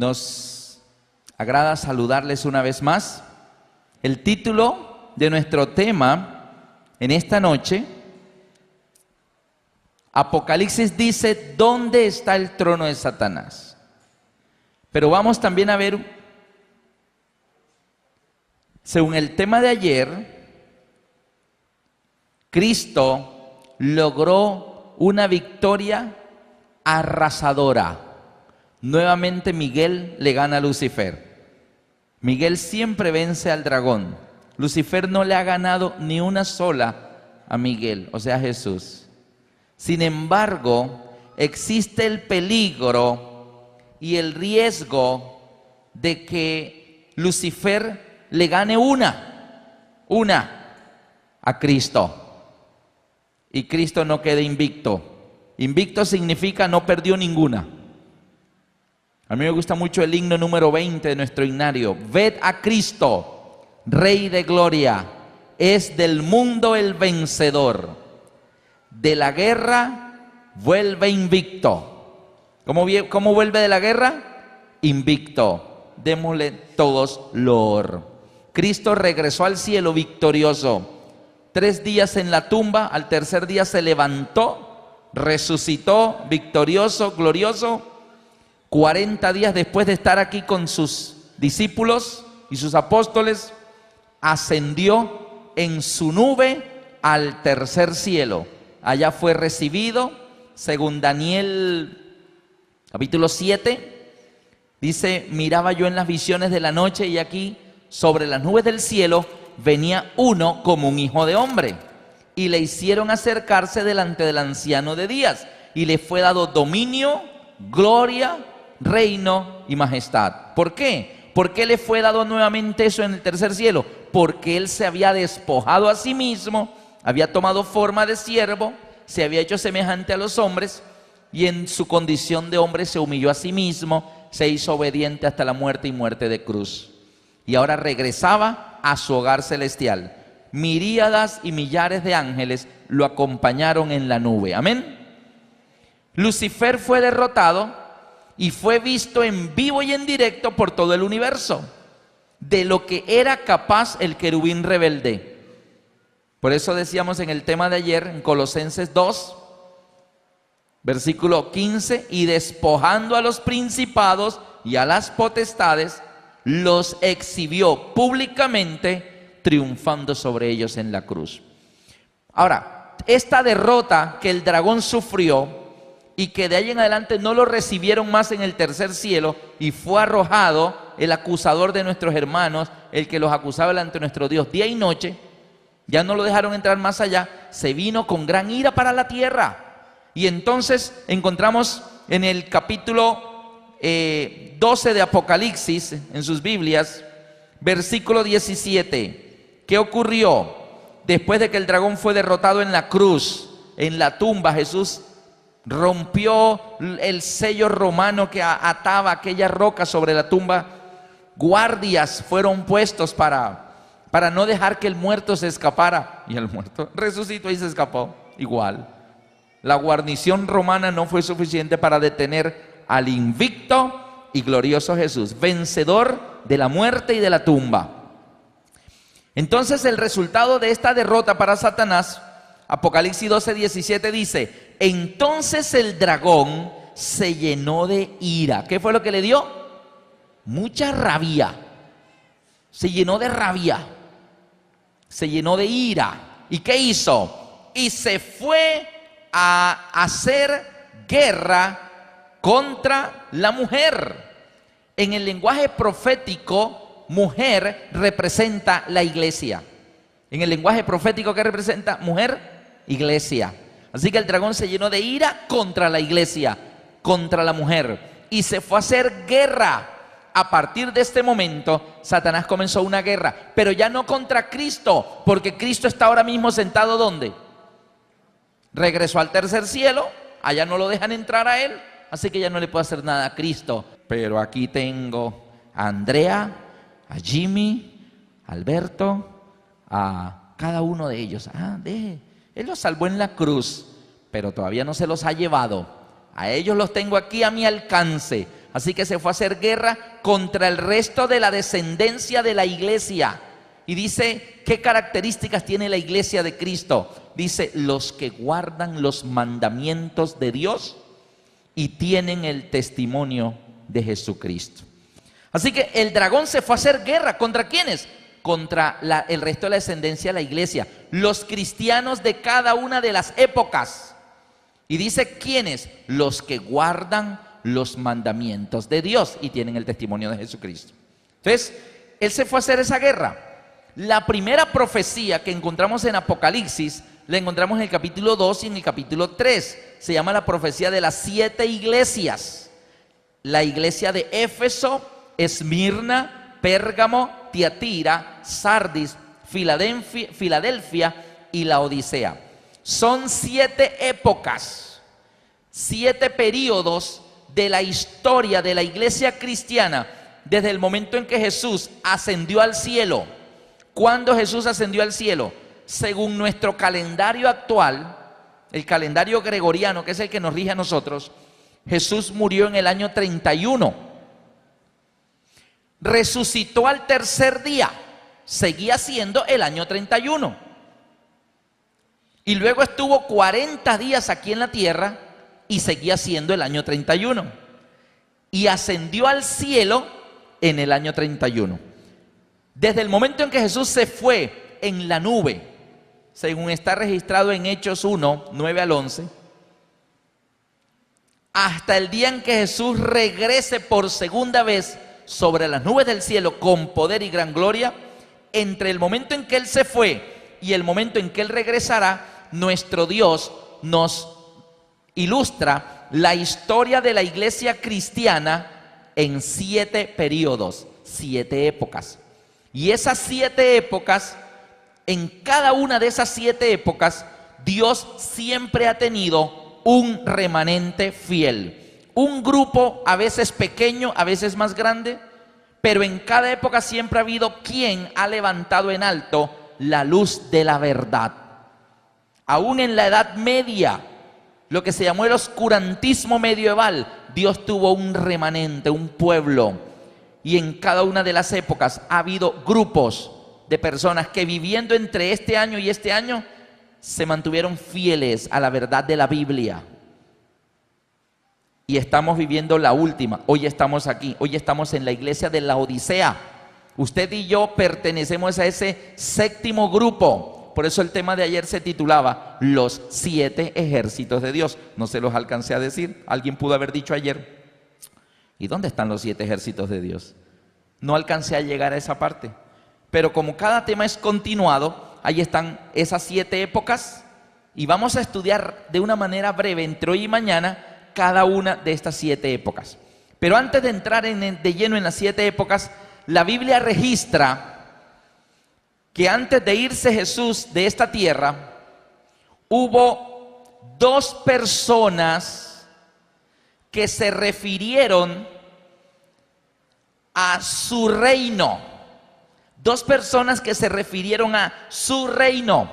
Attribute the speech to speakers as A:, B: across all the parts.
A: Nos agrada saludarles una vez más. El título de nuestro tema en esta noche, Apocalipsis dice, ¿dónde está el trono de Satanás? Pero vamos también a ver, según el tema de ayer, Cristo logró una victoria arrasadora. Nuevamente Miguel le gana a Lucifer. Miguel siempre vence al dragón. Lucifer no le ha ganado ni una sola a Miguel, o sea, a Jesús. Sin embargo, existe el peligro y el riesgo de que Lucifer le gane una a Cristo. Y Cristo no quede invicto. Invicto significa no perdió ninguna. A mí me gusta mucho el himno número 20 de nuestro himnario. Ved a Cristo, Rey de gloria, es del mundo el vencedor. De la guerra vuelve invicto. ¿Cómo vuelve de la guerra? Invicto. Démosle todos loor. Cristo regresó al cielo victorioso. 3 días en la tumba, al tercer día se levantó, resucitó, victorioso, glorioso. 40 días después de estar aquí con sus discípulos y sus apóstoles, ascendió en su nube al tercer cielo. Allá fue recibido, según Daniel capítulo 7, dice, miraba yo en las visiones de la noche y aquí sobre las nubes del cielo venía uno como un hijo de hombre, y le hicieron acercarse delante del anciano de días, y le fue dado dominio, gloria, reino y majestad. ¿Por qué? ¿Por qué le fue dado nuevamente eso en el tercer cielo? Porque él se había despojado a sí mismo, había tomado forma de siervo, se había hecho semejante a los hombres, y en su condición de hombre se humilló a sí mismo, se hizo obediente hasta la muerte y muerte de cruz. Y ahora regresaba a su hogar celestial. Miríadas y millares de ángeles lo acompañaron en la nube. Amén. Lucifer fue derrotado y fue visto en vivo y en directo por todo el universo, de lo que era capaz el querubín rebelde. Por eso decíamos en el tema de ayer, en Colosenses 2, versículo 15, y despojando a los principados y a las potestades, los exhibió públicamente, triunfando sobre ellos en la cruz. Ahora, esta derrota que el dragón sufrió y que de ahí en adelante no lo recibieron más en el tercer cielo, y fue arrojado el acusador de nuestros hermanos, el que los acusaba delante de nuestro Dios día y noche, ya no lo dejaron entrar más allá, se vino con gran ira para la tierra. Y entonces encontramos en el capítulo 12 de Apocalipsis, en sus Biblias, versículo 17. ¿Qué ocurrió? Después de que el dragón fue derrotado en la cruz, en la tumba, Jesús rompió el sello romano que ataba aquella roca sobre la tumba. Guardias fueron puestos para no dejar que el muerto se escapara. Y el muerto resucitó y se escapó igual. La guarnición romana no fue suficiente para detener al invicto y glorioso Jesús, vencedor de la muerte y de la tumba. Entonces el resultado de esta derrota para Satanás, Apocalipsis 12, 17 dice, entonces el dragón se llenó de ira. ¿Qué fue lo que le dio? Mucha rabia. Se llenó de rabia. Se llenó de ira. ¿Y qué hizo? Y se fue a hacer guerra contra la mujer. En el lenguaje profético, mujer representa la iglesia. En el lenguaje profético, ¿qué representa? Mujer, iglesia. Así que el dragón se llenó de ira contra la iglesia, contra la mujer, y se fue a hacer guerra. A partir de este momento, Satanás comenzó una guerra, pero ya no contra Cristo, porque Cristo está ahora mismo sentado ¿dónde? Regresó al tercer cielo, allá no lo dejan entrar a él, así que ya no le puedo hacer nada a Cristo. Pero aquí tengo a Andrea, a Jimmy, a Alberto, a cada uno de ellos. Él los salvó en la cruz, pero todavía no se los ha llevado. A ellos los tengo aquí a mi alcance. Así que se fue a hacer guerra contra el resto de la descendencia de la iglesia. Y dice, ¿qué características tiene la iglesia de Cristo? Dice, los que guardan los mandamientos de Dios y tienen el testimonio de Jesucristo. Así que el dragón se fue a hacer guerra. ¿Contra quiénes? Contra el resto de la descendencia de la iglesia, los cristianos de cada una de las épocas. Y dice, ¿quiénes? Los que guardan los mandamientos de Dios y tienen el testimonio de Jesucristo. Entonces, él se fue a hacer esa guerra. La primera profecía que encontramos en Apocalipsis, la encontramos en el capítulo 2 y en el capítulo 3. Se llama la profecía de las 7 iglesias. La iglesia de Éfeso, Esmirna, Pérgamo, Tiatira, Sardis, Filadelfia y la Odisea. Son 7 épocas, 7 periodos de la historia de la iglesia cristiana desde el momento en que Jesús ascendió al cielo. ¿Cuándo Jesús ascendió al cielo? Según nuestro calendario actual, el calendario gregoriano, que es el que nos rige a nosotros, Jesús murió en el año 31. Resucitó al tercer día, seguía siendo el año 31. Y luego estuvo 40 días aquí en la tierra y seguía siendo el año 31. Y ascendió al cielo en el año 31. Desde el momento en que Jesús se fue en la nube, según está registrado en Hechos 1, 9 al 11, hasta el día en que Jesús regrese por segunda vez sobre las nubes del cielo con poder y gran gloria, entre el momento en que Él se fue y el momento en que Él regresará, nuestro Dios nos ilustra la historia de la iglesia cristiana en 7 periodos, 7 épocas. Y esas 7 épocas, en cada una de esas 7 épocas, Dios siempre ha tenido un remanente fiel. Un grupo a veces pequeño, a veces más grande, pero en cada época siempre ha habido quien ha levantado en alto la luz de la verdad. Aún en la Edad Media, lo que se llamó el oscurantismo medieval, Dios tuvo un remanente, un pueblo. Y en cada una de las épocas ha habido grupos de personas que viviendo entre este año y este año se mantuvieron fieles a la verdad de la Biblia. Y estamos viviendo la última. Hoy estamos aquí, hoy estamos en la iglesia de la Odisea. Usted y yo pertenecemos a ese 7º grupo. Por eso el tema de ayer se titulaba Los 7 ejércitos de Dios. No se los alcancé a decir. Alguien pudo haber dicho ayer, ¿y dónde están los 7 ejércitos de Dios? No alcancé a llegar a esa parte. Pero como cada tema es continuado, ahí están esas 7 épocas. Y vamos a estudiar de una manera breve, entre hoy y mañana, cada una de estas 7 épocas. Pero antes de entrar de lleno en las 7 épocas, la Biblia registra que antes de irse Jesús de esta tierra, hubo 2 personas que se refirieron a su reino. 2 personas que se refirieron a su reino.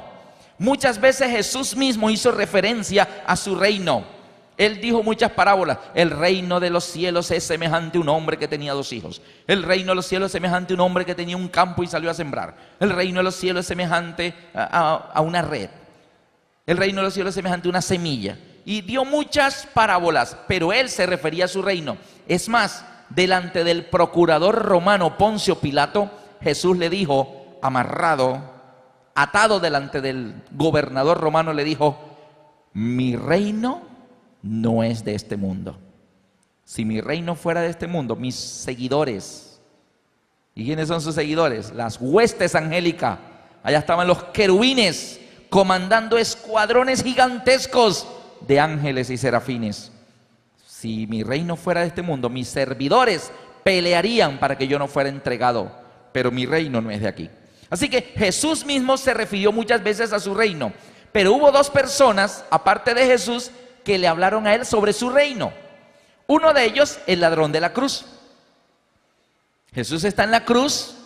A: Muchas veces Jesús mismo hizo referencia a su reino. Él dijo muchas parábolas. El reino de los cielos es semejante a un hombre que tenía 2 hijos. El reino de los cielos es semejante a un hombre que tenía un campo y salió a sembrar. El reino de los cielos es semejante a una red. El reino de los cielos es semejante a una semilla. Y dio muchas parábolas, pero él se refería a su reino. Es más, delante del procurador romano Poncio Pilato, Jesús le dijo, atado delante del gobernador romano, le dijo: mi reino no es de este mundo. Si mi reino fuera de este mundo, mis seguidores, ¿y quiénes son sus seguidores? Las huestes angélicas. Allá estaban los querubines comandando escuadrones gigantescos de ángeles y serafines. Si mi reino fuera de este mundo, mis servidores pelearían para que yo no fuera entregado, pero mi reino no es de aquí. Así que Jesús mismo se refirió muchas veces a su reino, pero hubo 2 personas, aparte de Jesús, que le hablaron a él sobre su reino. Uno de ellos, el ladrón de la cruz. Jesús está en la cruz,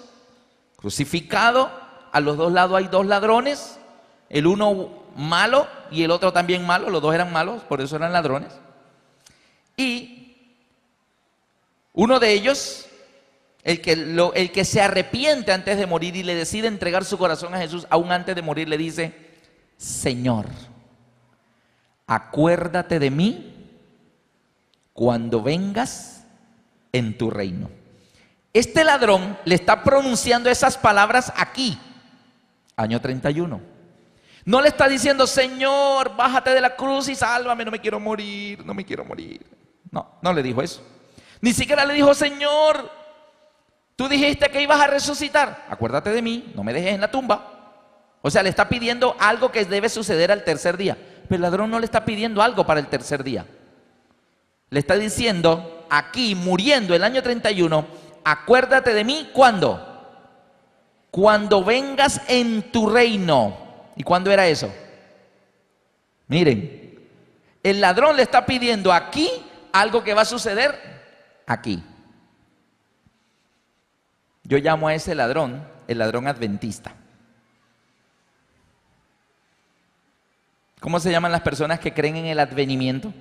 A: crucificado. A los 2 lados hay 2 ladrones, el uno malo y el otro también malo. Los 2 eran malos, por eso eran ladrones. Y Uno de ellos, el que se arrepiente antes de morir y le decide entregar su corazón a Jesús, aún antes de morir, le dice: Señor, acuérdate de mí cuando vengas en tu reino. Este ladrón le está pronunciando esas palabras aquí, año 31. No le está diciendo: Señor, bájate de la cruz y sálvame, no me quiero morir, no me quiero morir. No, no le dijo eso. Ni siquiera le dijo: Señor, tú dijiste que ibas a resucitar, acuérdate de mí, no me dejes en la tumba. O sea, le está pidiendo algo que debe suceder al tercer día. Pero el ladrón no le está pidiendo algo para el tercer día. Le está diciendo, aquí, muriendo el año 31, acuérdate de mí, ¿cuándo? Cuando vengas en tu reino. ¿Y cuándo era eso? Miren, el ladrón le está pidiendo aquí algo que va a suceder aquí. Yo llamo a ese ladrón el ladrón adventista. ¿Cómo se llaman las personas que creen en el advenimiento?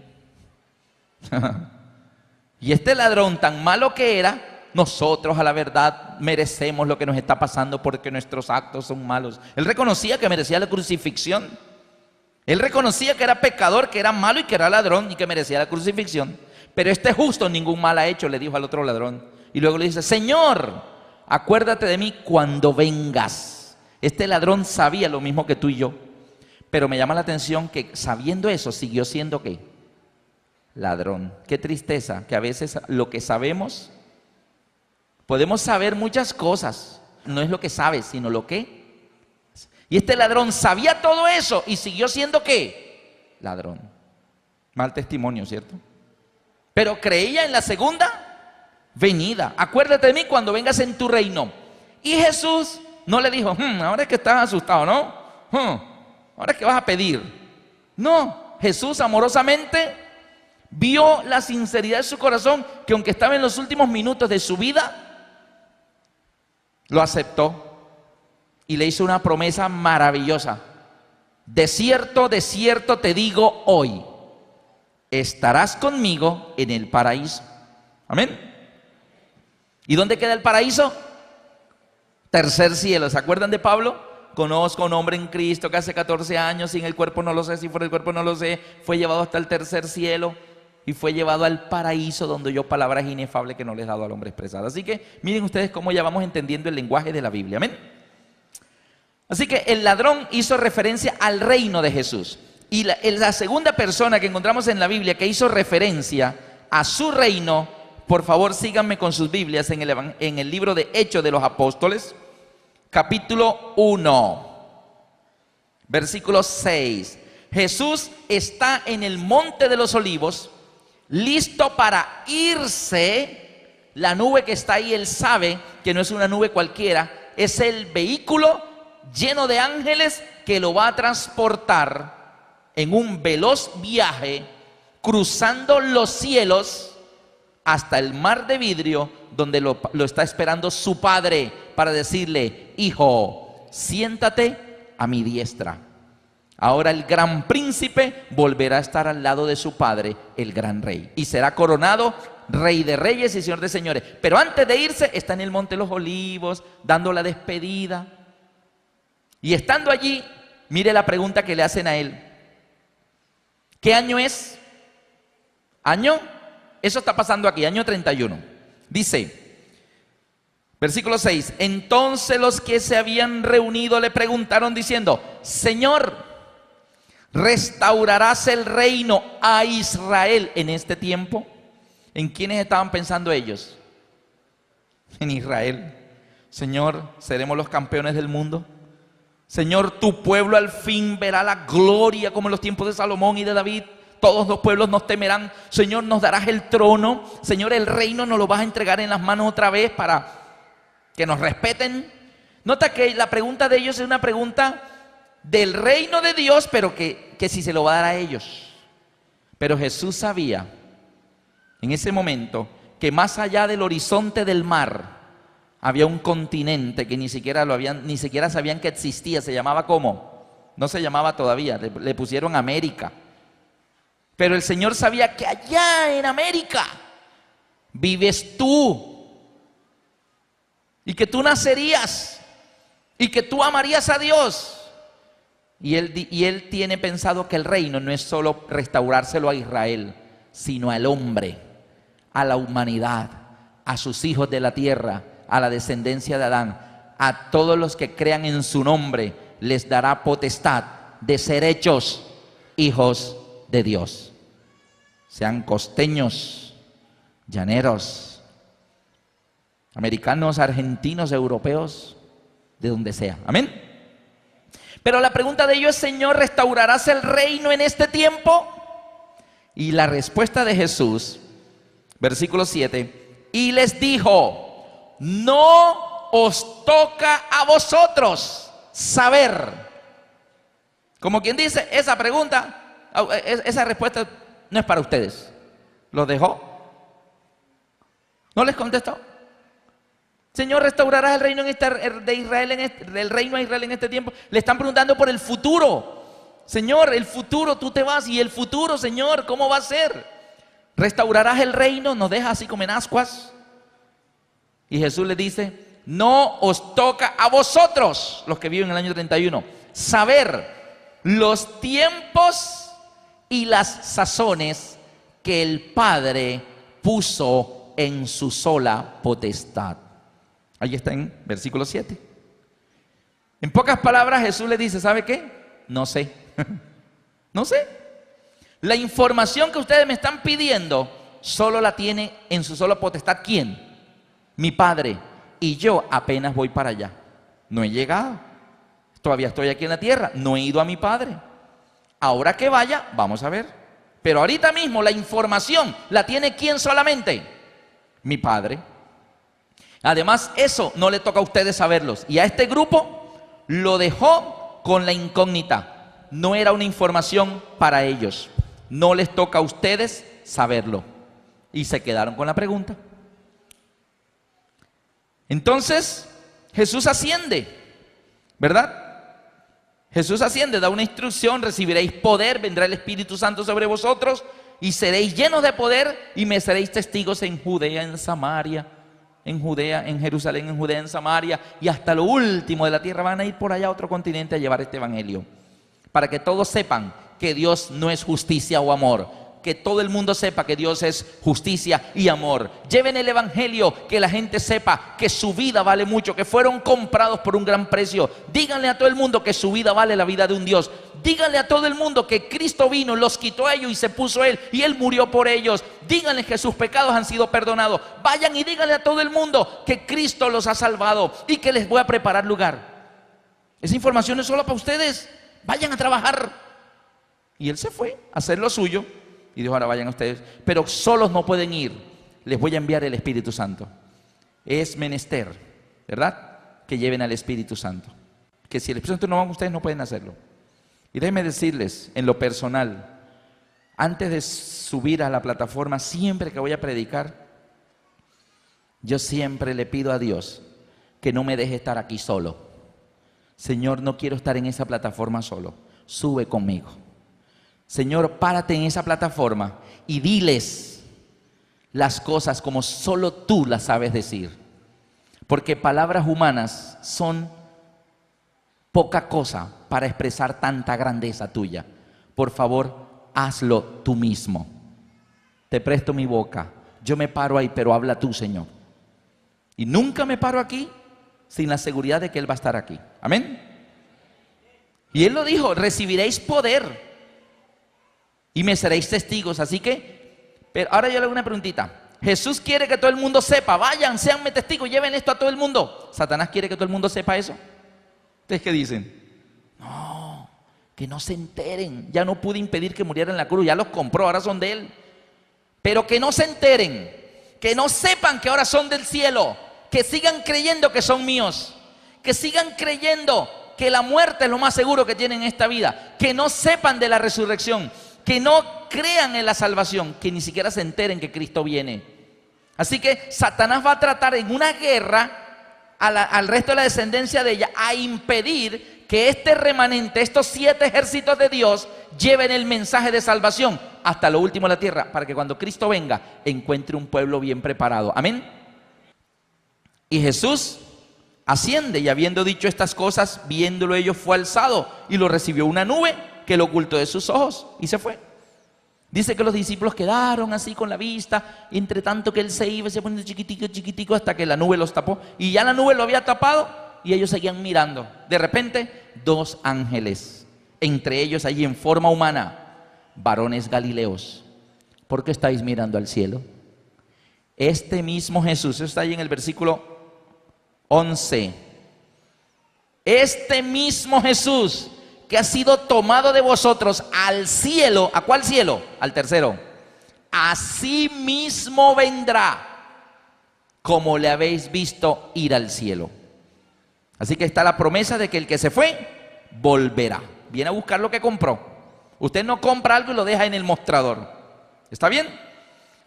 A: Y este ladrón tan malo que era, nosotros a la verdad merecemos lo que nos está pasando porque nuestros actos son malos. Él reconocía que merecía la crucifixión. Él reconocía que era pecador, que era malo y que era ladrón y que merecía la crucifixión. Pero este justo ningún mal ha hecho, le dijo al otro ladrón. Y luego le dice: Señor, acuérdate de mí cuando vengas. Este ladrón sabía lo mismo que tú y yo. Pero me llama la atención que sabiendo eso siguió siendo ¿qué? Ladrón. Qué tristeza que a veces lo que sabemos, podemos saber muchas cosas, no es lo que sabes, sino lo que. Y este ladrón sabía todo eso y siguió siendo ¿qué? Ladrón. Mal testimonio, ¿cierto? Pero creía en la segunda venida. Acuérdate de mí cuando vengas en tu reino. Y Jesús no le dijo: ahora es que estás asustado, ¿no? Ahora es que vas a pedir. No, Jesús amorosamente vio la sinceridad de su corazón, que aunque estaba en los últimos minutos de su vida, lo aceptó y le hizo una promesa maravillosa. De cierto te digo hoy, estarás conmigo en el paraíso. Amén. ¿Y dónde queda el paraíso? Tercer cielo. ¿Se acuerdan de Pablo? Conozco a un hombre en Cristo que hace 14 años, sin el cuerpo no lo sé, si fuera el cuerpo no lo sé, fue llevado hasta el tercer cielo y fue llevado al paraíso, donde oyó palabras inefables que no les he dado al hombre expresar. Así que miren ustedes cómo ya vamos entendiendo el lenguaje de la Biblia. Amén. Así que el ladrón hizo referencia al reino de Jesús. Y la segunda persona que encontramos en la Biblia que hizo referencia a su reino, por favor síganme con sus Biblias en el libro de Hechos de los Apóstoles, capítulo 1, versículo 6. Jesús está en el monte de los olivos, listo para irse. La nube que está ahí, él sabe que no es una nube cualquiera, es el vehículo lleno de ángeles que lo va a transportar en un veloz viaje, cruzando los cielos hasta el mar de vidrio, donde lo está esperando su padre para decirle: hijo, siéntate a mi diestra. Ahora el gran príncipe volverá a estar al lado de su padre, el gran rey, y será coronado rey de reyes y señor de señores. Pero antes de irse está en el monte de los olivos, dando la despedida. Y estando allí, mire la pregunta que le hacen a él: ¿qué año es? ¿Año? Eso está pasando aquí, año 31. Dice, versículo 6, entonces los que se habían reunido le preguntaron diciendo: Señor, ¿restaurarás el reino a Israel en este tiempo? ¿En quiénes estaban pensando ellos? En Israel. Señor, ¿seremos los campeones del mundo? Señor, tu pueblo al fin verá la gloria como en los tiempos de Salomón y de David. Todos los pueblos nos temerán. Señor, nos darás el trono. Señor, el reino nos lo vas a entregar en las manos otra vez para que nos respeten. Nota que la pregunta de ellos es una pregunta del reino de Dios, pero que si se lo va a dar a ellos. Pero Jesús sabía en ese momento que más allá del horizonte del mar había un continente que ni siquiera sabían que existía. Se llamaba ¿cómo? No se llamaba todavía, le pusieron América. Pero el Señor sabía que allá en América vives tú, y que tú nacerías, y que tú amarías a Dios. Y él tiene pensado que el reino no es solo restaurárselo a Israel, sino al hombre, a la humanidad, a sus hijos de la tierra, a la descendencia de Adán, a todos los que crean en su nombre, les dará potestad de ser hechos hijos de Dios. Sean costeños, llaneros, americanos, argentinos, europeos, de donde sea. Amén. Pero la pregunta de ellos es: Señor, ¿restaurarás el reino en este tiempo? Y la respuesta de Jesús, versículo 7, y les dijo: no os toca a vosotros saber. Como quien dice, esa pregunta, esa respuesta no es para ustedes. ¿Los dejó? ¿No les contestó? Señor, ¿restaurarás el reino de Israel del reino a Israel en este tiempo? Le están preguntando por el futuro. Señor, el futuro, tú te vas, y el futuro, Señor, ¿cómo va a ser? ¿Restaurarás el reino? ¿Nos dejas así como en ascuas? Y Jesús le dice: no os toca a vosotros, los que viven en el año 31, saber los tiempos y las sazones que el Padre puso en su sola potestad. Ahí está en versículo 7. En pocas palabras, Jesús le dice: ¿sabe qué? No sé. No sé. La información que ustedes me están pidiendo solo la tiene en su sola potestad. ¿Quién? Mi Padre. Y yo apenas voy para allá. No he llegado. Todavía estoy aquí en la tierra. No he ido a mi Padre. Ahora que vaya, vamos a ver. Pero ahorita mismo la información la tiene ¿quién solamente? Mi Padre. Además, eso no le toca a ustedes saberlos. Y a este grupo lo dejó con la incógnita. No era una información para ellos. No les toca a ustedes saberlo. Y se quedaron con la pregunta. Entonces, Jesús asciende, ¿verdad? Jesús asciende, da una instrucción: recibiréis poder, vendrá el Espíritu Santo sobre vosotros, y seréis llenos de poder, y me seréis testigos en Judea, en Samaria, en Judea, en Jerusalén, en Judea, en Samaria, y hasta lo último de la tierra. Van a ir por allá a otro continente a llevar este evangelio, para que todos sepan que Dios no es justicia o amor, que todo el mundo sepa que Dios es justicia y amor. Lleven el evangelio, que la gente sepa que su vida vale mucho, que fueron comprados por un gran precio. Díganle a todo el mundo que su vida vale la vida de un Dios. Díganle a todo el mundo que Cristo vino, los quitó a ellos y se puso Él, y Él murió por ellos. Díganle que sus pecados han sido perdonados. Vayan y díganle a todo el mundo que Cristo los ha salvado y que les voy a preparar lugar. Esa información es solo para ustedes. Vayan a trabajar. Y Él se fue a hacer lo suyo y dijo: ahora vayan ustedes. Pero solos no pueden ir. Les voy a enviar el Espíritu Santo. Es menester, ¿verdad?, que lleven al Espíritu Santo. Que si el Espíritu Santo no va, ustedes no pueden hacerlo. Y déjenme decirles, en lo personal, antes de subir a la plataforma, siempre que voy a predicar, yo siempre le pido a Dios que no me deje estar aquí solo. Señor, no quiero estar en esa plataforma solo. Sube conmigo. Señor, párate en esa plataforma y diles las cosas como solo tú las sabes decir. Porque palabras humanas son poca cosa para expresar tanta grandeza tuya. Por favor, hazlo tú mismo. Te presto mi boca. Yo me paro ahí, pero habla tú, Señor. Y nunca me paro aquí sin la seguridad de que Él va a estar aquí. Amén. Y Él lo dijo: recibiréis poder y me seréis testigos. Así que, pero ahora yo le hago una preguntita. Jesús quiere que todo el mundo sepa: vayan, seanme testigos, lleven esto a todo el mundo. ¿Satanás quiere que todo el mundo sepa eso? ¿Ustedes qué dicen? No, que no se enteren. Ya no pude impedir que muriera en la cruz, ya los compró, ahora son de Él. Pero que no se enteren, que no sepan que ahora son del cielo, que sigan creyendo que son míos, que sigan creyendo que la muerte es lo más seguro que tienen en esta vida, que no sepan de la resurrección, que no crean en la salvación, que ni siquiera se enteren que Cristo viene. Así que Satanás va a tratar en una guerra al resto de la descendencia de ella a impedir que este remanente, estos 7 ejércitos de Dios, lleven el mensaje de salvación hasta lo último de la tierra, para que cuando Cristo venga encuentre un pueblo bien preparado. Amén. Y Jesús asciende, y habiendo dicho estas cosas, viéndolo ellos, fue alzado y lo recibió una nube que lo ocultó de sus ojos y se fue. Dice que los discípulos quedaron así con la vista, y entre tanto que él se iba, se ponía chiquitico, chiquitico, hasta que la nube los tapó, y ya la nube lo había tapado y ellos seguían mirando. De repente 2 ángeles, entre ellos allí en forma humana: varones galileos, ¿por qué estáis mirando al cielo? Este mismo Jesús, eso está ahí en el versículo 11, este mismo Jesús que ha sido tomado de vosotros al cielo. ¿A cuál cielo? Al tercero. Así mismo vendrá, como le habéis visto ir al cielo. Así que está la promesa de que el que se fue, volverá. Viene a buscar lo que compró. Usted no compra algo y lo deja en el mostrador. ¿Está bien?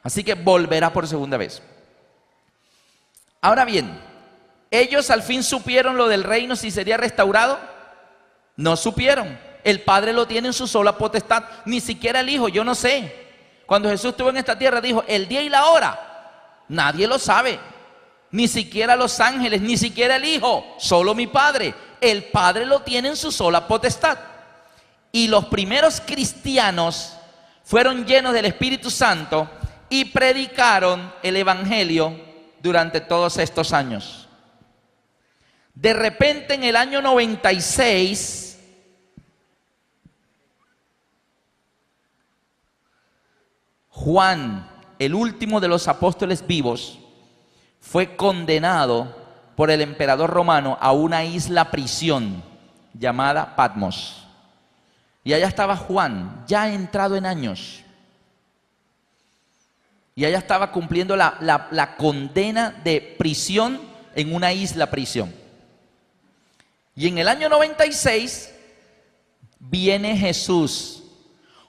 A: Así que volverá por segunda vez. Ahora bien, ¿ellos al fin supieron lo del reino, si sería restaurado? No supieron. El Padre lo tiene en su sola potestad, ni siquiera el Hijo. Yo no sé. Cuando Jesús estuvo en esta tierra dijo: el día y la hora nadie lo sabe, ni siquiera los ángeles, ni siquiera el Hijo, solo mi Padre. El Padre lo tiene en su sola potestad. Y los primeros cristianos fueron llenos del Espíritu Santo y predicaron el Evangelio durante todos estos años. De repente, en el año 96, Juan, el último de los apóstoles vivos, fue condenado por el emperador romano a una isla prisión llamada Patmos. Y allá estaba Juan, ya entrado en años. Y allá estaba cumpliendo la condena de prisión en una isla prisión. Y en el año 96 viene Jesús.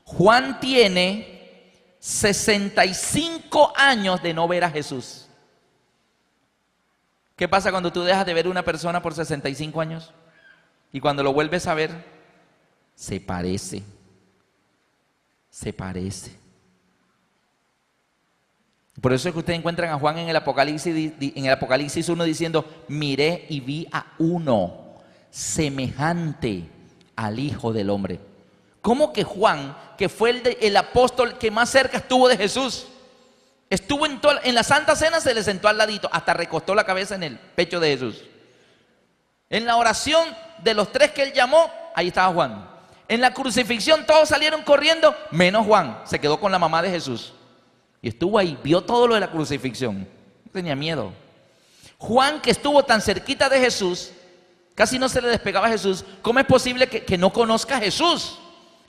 A: Juan tiene 65 años de no ver a Jesús. ¿Qué pasa cuando tú dejas de ver a una persona por 65 años? Y cuando lo vuelves a ver, se parece. Se parece. Por eso es que ustedes encuentran a Juan en el Apocalipsis 1 diciendo: miré y vi a uno semejante al Hijo del Hombre. ¿Cómo que Juan, que fue el apóstol que más cerca estuvo de Jesús, estuvo en la Santa Cena, se le sentó al ladito, hasta recostó la cabeza en el pecho de Jesús? En la oración de los 3 que él llamó, ahí estaba Juan. En la crucifixión todos salieron corriendo, menos Juan, se quedó con la mamá de Jesús. Y estuvo ahí, vio todo lo de la crucifixión, no tenía miedo. Juan, que estuvo tan cerquita de Jesús, casi no se le despegaba a Jesús. ¿Cómo es posible que no conozca a Jesús?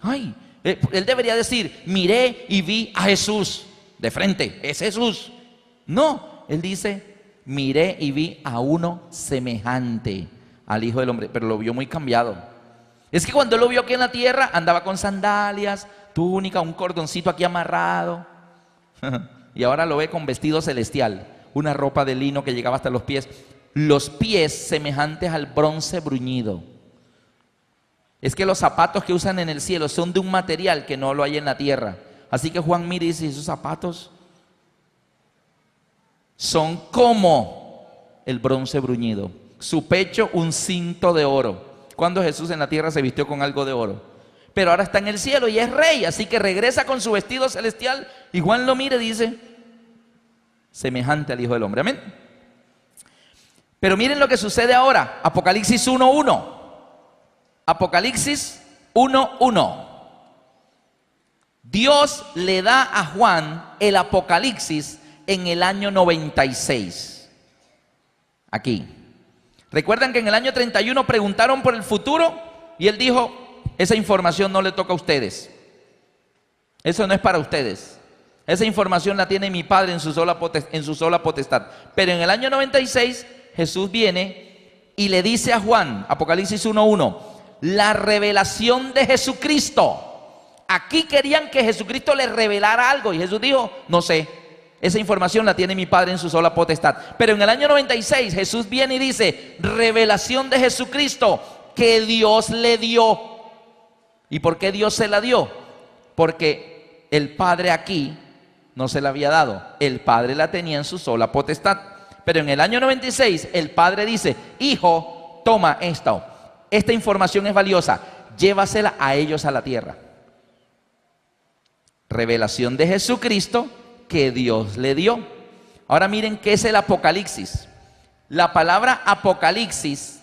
A: Ay, él debería decir: miré y vi a Jesús de frente, es Jesús. No, él dice: miré y vi a uno semejante al Hijo del Hombre, pero lo vio muy cambiado. Es que cuando él lo vio aquí en la tierra, andaba con sandalias, túnica, un cordoncito aquí amarrado. Y ahora lo ve con vestido celestial, una ropa de lino que llegaba hasta los pies semejantes al bronce bruñido. Es que los zapatos que usan en el cielo son de un material que no lo hay en la tierra. Así que Juan mira y dice: esos zapatos son como el bronce bruñido. Su pecho, un cinto de oro. Cuando Jesús en la tierra se vistió con algo de oro, pero ahora está en el cielo y es rey, así que regresa con su vestido celestial. Y Juan lo mira y dice: semejante al Hijo del Hombre. Amén. Pero miren lo que sucede ahora. Apocalipsis 1:1. Apocalipsis 1:1. Dios le da a Juan el Apocalipsis en el año 96. Aquí. ¿Recuerdan que en el año 31 preguntaron por el futuro? Y él dijo: esa información no le toca a ustedes. Eso no es para ustedes. Esa información la tiene mi Padre en su sola potestad. Pero en el año 96 Jesús viene y le dice a Juan, Apocalipsis 1:1, la revelación de Jesucristo. Aquí querían que Jesucristo les revelara algo y Jesús dijo: no sé. Esa información la tiene mi Padre en su sola potestad. Pero en el año 96 Jesús viene y dice, revelación de Jesucristo que Dios le dio. ¿Y por qué Dios se la dio? Porque el Padre aquí no se la había dado. El Padre la tenía en su sola potestad. Pero en el año 96 el Padre dice, hijo, toma esta información es valiosa, llévasela a ellos a la tierra. Revelación de Jesucristo que Dios le dio. Ahora miren qué es el Apocalipsis. La palabra Apocalipsis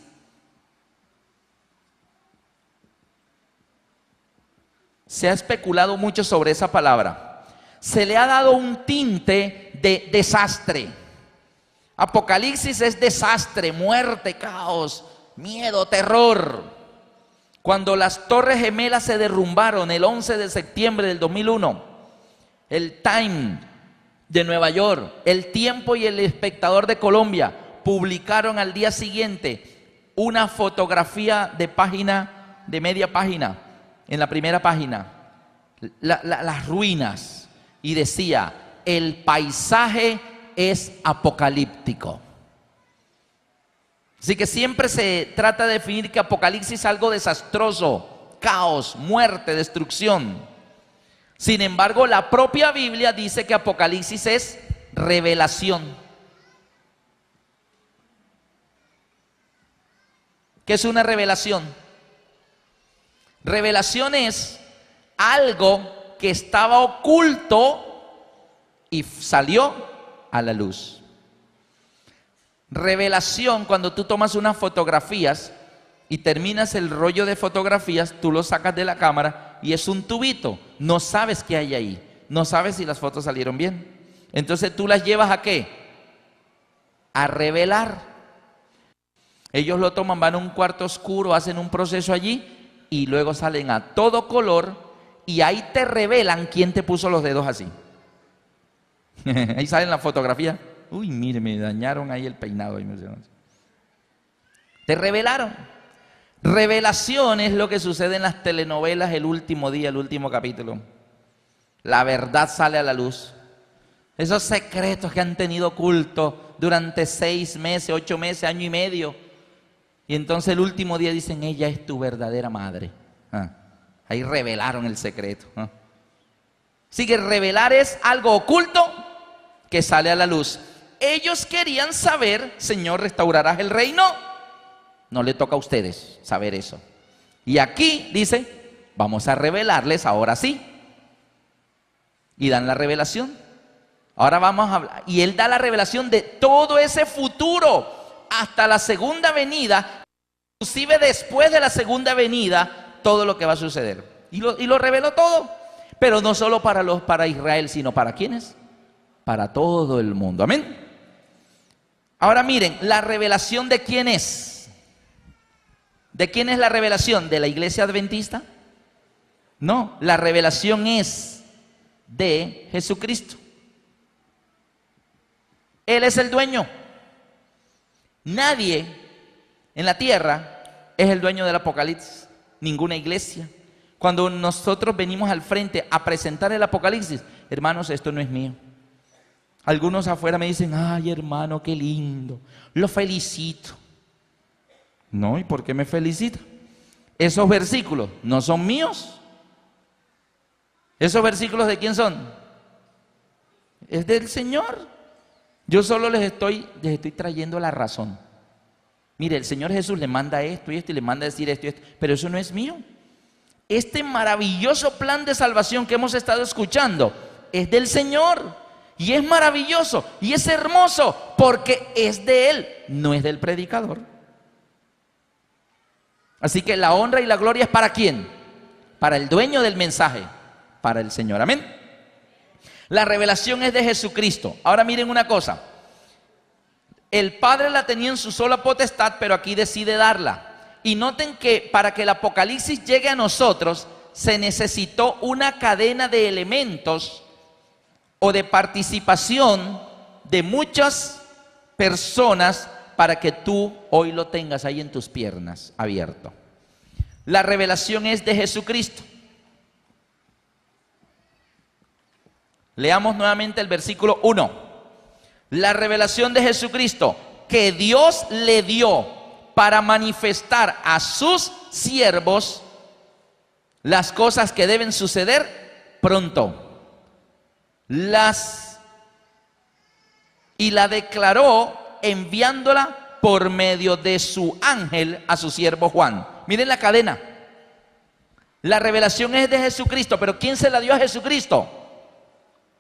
A: se ha especulado mucho sobre esa palabra. Se le ha dado un tinte de desastre. Apocalipsis es desastre, muerte, caos, miedo, terror. Cuando las Torres Gemelas se derrumbaron el 11 de septiembre del 2001, el Time de Nueva York, El Tiempo y El Espectador de Colombia publicaron al día siguiente una fotografía de página, de media página, en la primera página, las ruinas, y decía, el paisaje es apocalíptico. Así que siempre se trata de definir que Apocalipsis es algo desastroso, caos, muerte, destrucción. Sin embargo, la propia Biblia dice que Apocalipsis es revelación. ¿Qué es una revelación? Revelación es algo que estaba oculto y salió a la luz. Revelación, cuando tú tomas unas fotografías y terminas el rollo de fotografías, tú lo sacas de la cámara y es un tubito. No sabes qué hay ahí. No sabes si las fotos salieron bien. Entonces tú las llevas ¿a qué? A revelar. Ellos lo toman, van a un cuarto oscuro, hacen un proceso allí y luego salen a todo color y ahí te revelan quién te puso los dedos así. Ahí salen la fotografía. Uy, mire, me dañaron ahí el peinado. Te revelaron. Revelación es lo que sucede en las telenovelas el último día, el último capítulo. La verdad sale a la luz. Esos secretos que han tenido oculto durante 6 meses, 8 meses, año y medio. Y entonces el último día dicen, ella es tu verdadera madre. Ahí revelaron el secreto. Así que revelar es algo oculto que sale a la luz. Ellos querían saber, Señor, ¿restaurarás el reino? No le toca a ustedes saber eso. Y aquí dice, vamos a revelarles ahora sí. Y dan la revelación. Ahora vamos a hablar. Y Él da la revelación de todo ese futuro hasta la segunda venida. Inclusive después de la segunda venida, todo lo que va a suceder. Y lo reveló todo. Pero no solo para Israel, sino para ¿quiénes? Para todo el mundo. Amén. Ahora miren, la revelación de quién es. ¿De quién es la revelación? ¿De la iglesia adventista? No, la revelación es de Jesucristo. Él es el dueño. Nadie en la tierra es el dueño del Apocalipsis. Ninguna iglesia. Cuando nosotros venimos al frente a presentar el Apocalipsis, hermanos, esto no es mío. Algunos afuera me dicen, ay hermano, qué lindo, lo felicito. No, ¿y por qué me felicita? Esos versículos no son míos. ¿Esos versículos de quién son? Es del Señor. Yo solo les estoy trayendo la razón. Mire, el Señor Jesús le manda esto y esto y le manda decir esto y esto, pero eso no es mío. Este maravilloso plan de salvación que hemos estado escuchando es del Señor. Y es maravilloso y es hermoso porque es de Él, no es del predicador. Así que la honra y la gloria es ¿para quién? Para el dueño del mensaje, para el Señor. Amén. La revelación es de Jesucristo. Ahora miren una cosa. El Padre la tenía en su sola potestad, pero aquí decide darla. Y noten que para que el Apocalipsis llegue a nosotros, se necesitó una cadena de elementos o de participación de muchas personas para que tú hoy lo tengas ahí en tus piernas abierto. La revelación es de Jesucristo. Leamos nuevamente el versículo 1. La revelación de Jesucristo que Dios le dio para manifestar a sus siervos las cosas que deben suceder pronto. Y la declaró enviándola por medio de su ángel a su siervo Juan. Miren la cadena. La revelación es de Jesucristo, pero ¿quién se la dio a Jesucristo?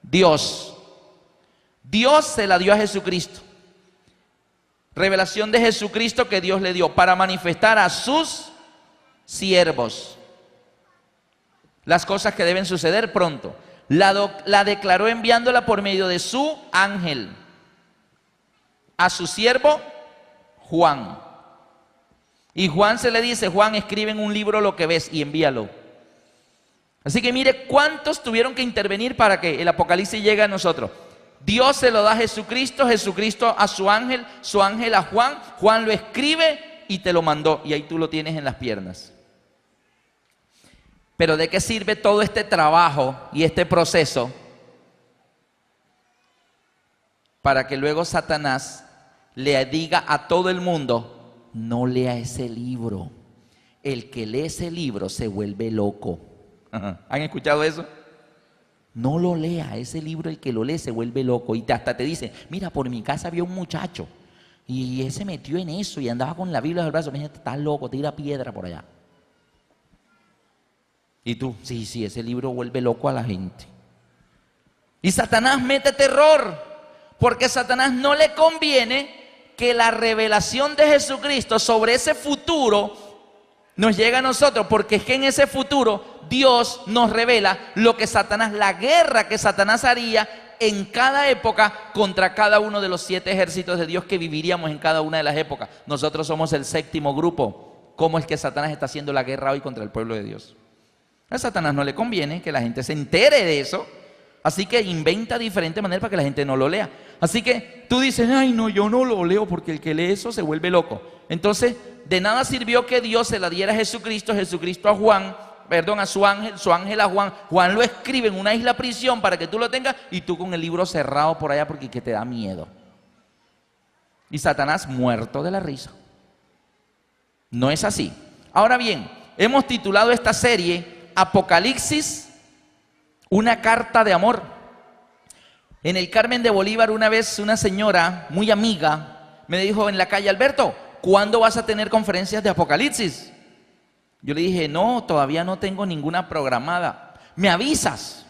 A: Dios. Dios se la dio a Jesucristo. Revelación de Jesucristo que Dios le dio para manifestar a sus siervos las cosas que deben suceder pronto. La declaró enviándola por medio de su ángel a su siervo Juan. Y Juan se le dice: Juan, escribe en un libro lo que ves y envíalo. Así que mire cuántos tuvieron que intervenir para que el Apocalipsis llegue a nosotros. Dios se lo da a Jesucristo, Jesucristo a su ángel a Juan, Juan lo escribe y te lo mandó, y ahí tú lo tienes en las piernas. Pero ¿de qué sirve todo este trabajo y este proceso para que luego Satanás le diga a todo el mundo: no lea ese libro? El que lee ese libro se vuelve loco. ¿Han escuchado eso? No lo lea, ese libro el que lo lee se vuelve loco. Y hasta te dice: mira, por mi casa había un muchacho y él se metió en eso y andaba con la Biblia en el brazo. Mira, estás loco, tira piedra por allá. Y tú: sí, ese libro vuelve loco a la gente. Y Satanás mete terror, porque a Satanás no le conviene que la revelación de Jesucristo sobre ese futuro nos llegue a nosotros, porque es que en ese futuro Dios nos revela lo que Satanás, la guerra que Satanás haría en cada época contra cada uno de los 7 ejércitos de Dios que viviríamos en cada una de las épocas. Nosotros somos el 7º grupo. ¿Cómo es que Satanás está haciendo la guerra hoy contra el pueblo de Dios? A Satanás no le conviene que la gente se entere de eso, así que inventa diferentes maneras para que la gente no lo lea. Así que tú dices: ay no, yo no lo leo, porque el que lee eso se vuelve loco. Entonces, de nada sirvió que Dios se la diera a Jesucristo, Jesucristo a Juan, a su ángel a Juan. Juan lo escribe en una isla prisión para que tú lo tengas, y tú con el libro cerrado por allá porque te da miedo. Y Satanás muerto de la risa. No es así. Ahora bien, hemos titulado esta serie Apocalipsis, una carta de amor. En el Carmen de Bolívar, una vez una señora muy amiga me dijo en la calle: Alberto, ¿cuándo vas a tener conferencias de Apocalipsis? Yo le dije: no, todavía no tengo ninguna programada. ¿Me avisas?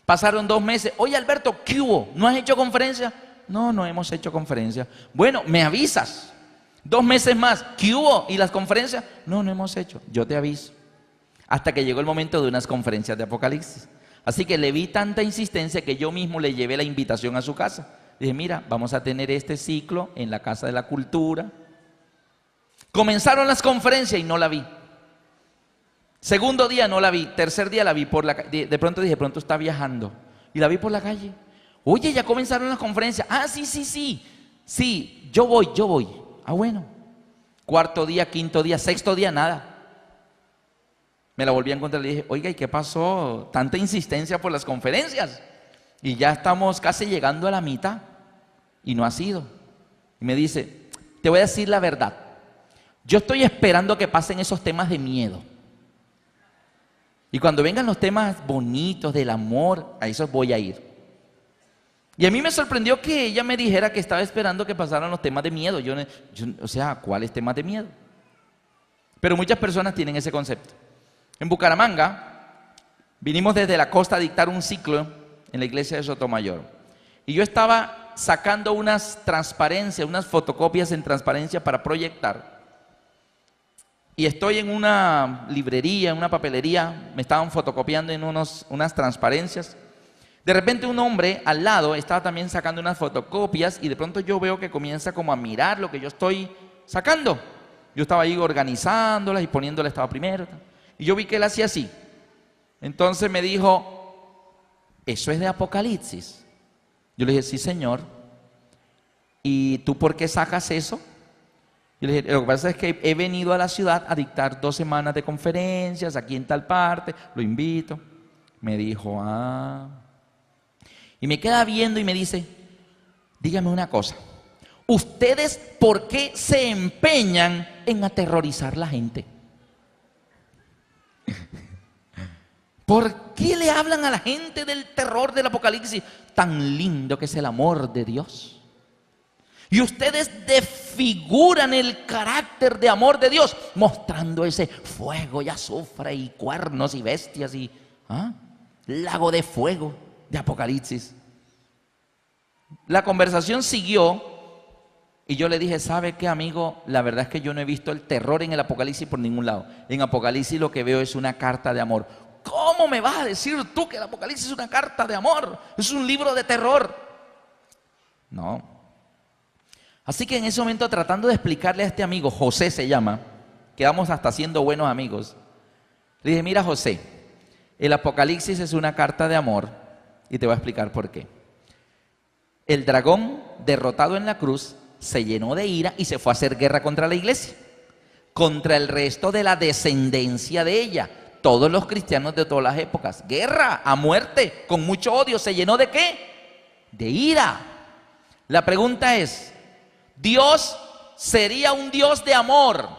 A: Pasaron 2 meses. Oye, Alberto, ¿qué hubo? ¿No has hecho conferencia? No, no hemos hecho conferencia. Bueno, ¿me avisas? 2 meses más. ¿Qué hubo? ¿Y las conferencias? No, no hemos hecho. Yo te aviso. Hasta que llegó el momento de unas conferencias de Apocalipsis. Así que le vi tanta insistencia que yo mismo le llevé la invitación a su casa. Dije: mira, vamos a tener este ciclo en la Casa de la Cultura. Comenzaron las conferencias y no la vi. Segundo día no la vi. Tercer día la vi por la calle. De pronto dije: pronto está viajando. Y la vi por la calle. Oye, ya comenzaron las conferencias. Ah, sí. Sí, yo voy. Ah, bueno. Cuarto día, quinto día, sexto día, nada. Me la volví a encontrar y le dije: oiga, ¿y qué pasó? Tanta insistencia por las conferencias. Y ya estamos casi llegando a la mitad y no ha sido. Y me dice: te voy a decir la verdad. Yo estoy esperando que pasen esos temas de miedo. Y cuando vengan los temas bonitos del amor, a esos voy a ir. Y a mí me sorprendió que ella me dijera que estaba esperando que pasaran los temas de miedo. O sea, ¿cuáles temas de miedo? Pero muchas personas tienen ese concepto. En Bucaramanga, vinimos desde la costa a dictar un ciclo en la iglesia de Sotomayor. Y yo estaba sacando unas transparencias, unas fotocopias en transparencia para proyectar. Y estoy en una librería, en una papelería, me estaban fotocopiando en unas transparencias. De repente un hombre al lado estaba también sacando unas fotocopias y de pronto yo veo que comienza como a mirar lo que yo estoy sacando. Yo estaba ahí organizándolas y poniéndolas, estaba primero. Y yo vi que él hacía así. Entonces me dijo: ¿eso es de Apocalipsis? Yo le dije: sí, señor. ¿Y tú por qué sacas eso? Yo le dije: lo que pasa es que he venido a la ciudad a dictar 2 semanas de conferencias aquí en tal parte, lo invito. Me dijo: Y me queda viendo y me dice, dígame una cosa, ¿ustedes por qué se empeñan en aterrorizar a la gente? ¿Por qué le hablan a la gente del terror del Apocalipsis? Tan lindo que es el amor de Dios. Y ustedes desfiguran el carácter de amor de Dios, mostrando ese fuego y azufre y cuernos y bestias y lago de fuego de Apocalipsis. La conversación siguió y yo le dije, ¿sabe qué, amigo? La verdad es que yo no he visto el terror en el Apocalipsis por ningún lado. En Apocalipsis lo que veo es una carta de amor. ¿Cómo me vas a decir tú que el Apocalipsis es una carta de amor? Es un libro de terror. No. Así que en ese momento, tratando de explicarle a este amigo, José se llama, quedamos hasta siendo buenos amigos, le dije, mira José, el Apocalipsis es una carta de amor y te voy a explicar por qué. El dragón derrotado en la cruz se llenó de ira y se fue a hacer guerra contra la iglesia, contra el resto de la descendencia de ella. Todos los cristianos de todas las épocas, guerra a muerte, con mucho odio. ¿Se llenó de qué? De ira. La pregunta es, ¿Dios sería un Dios de amor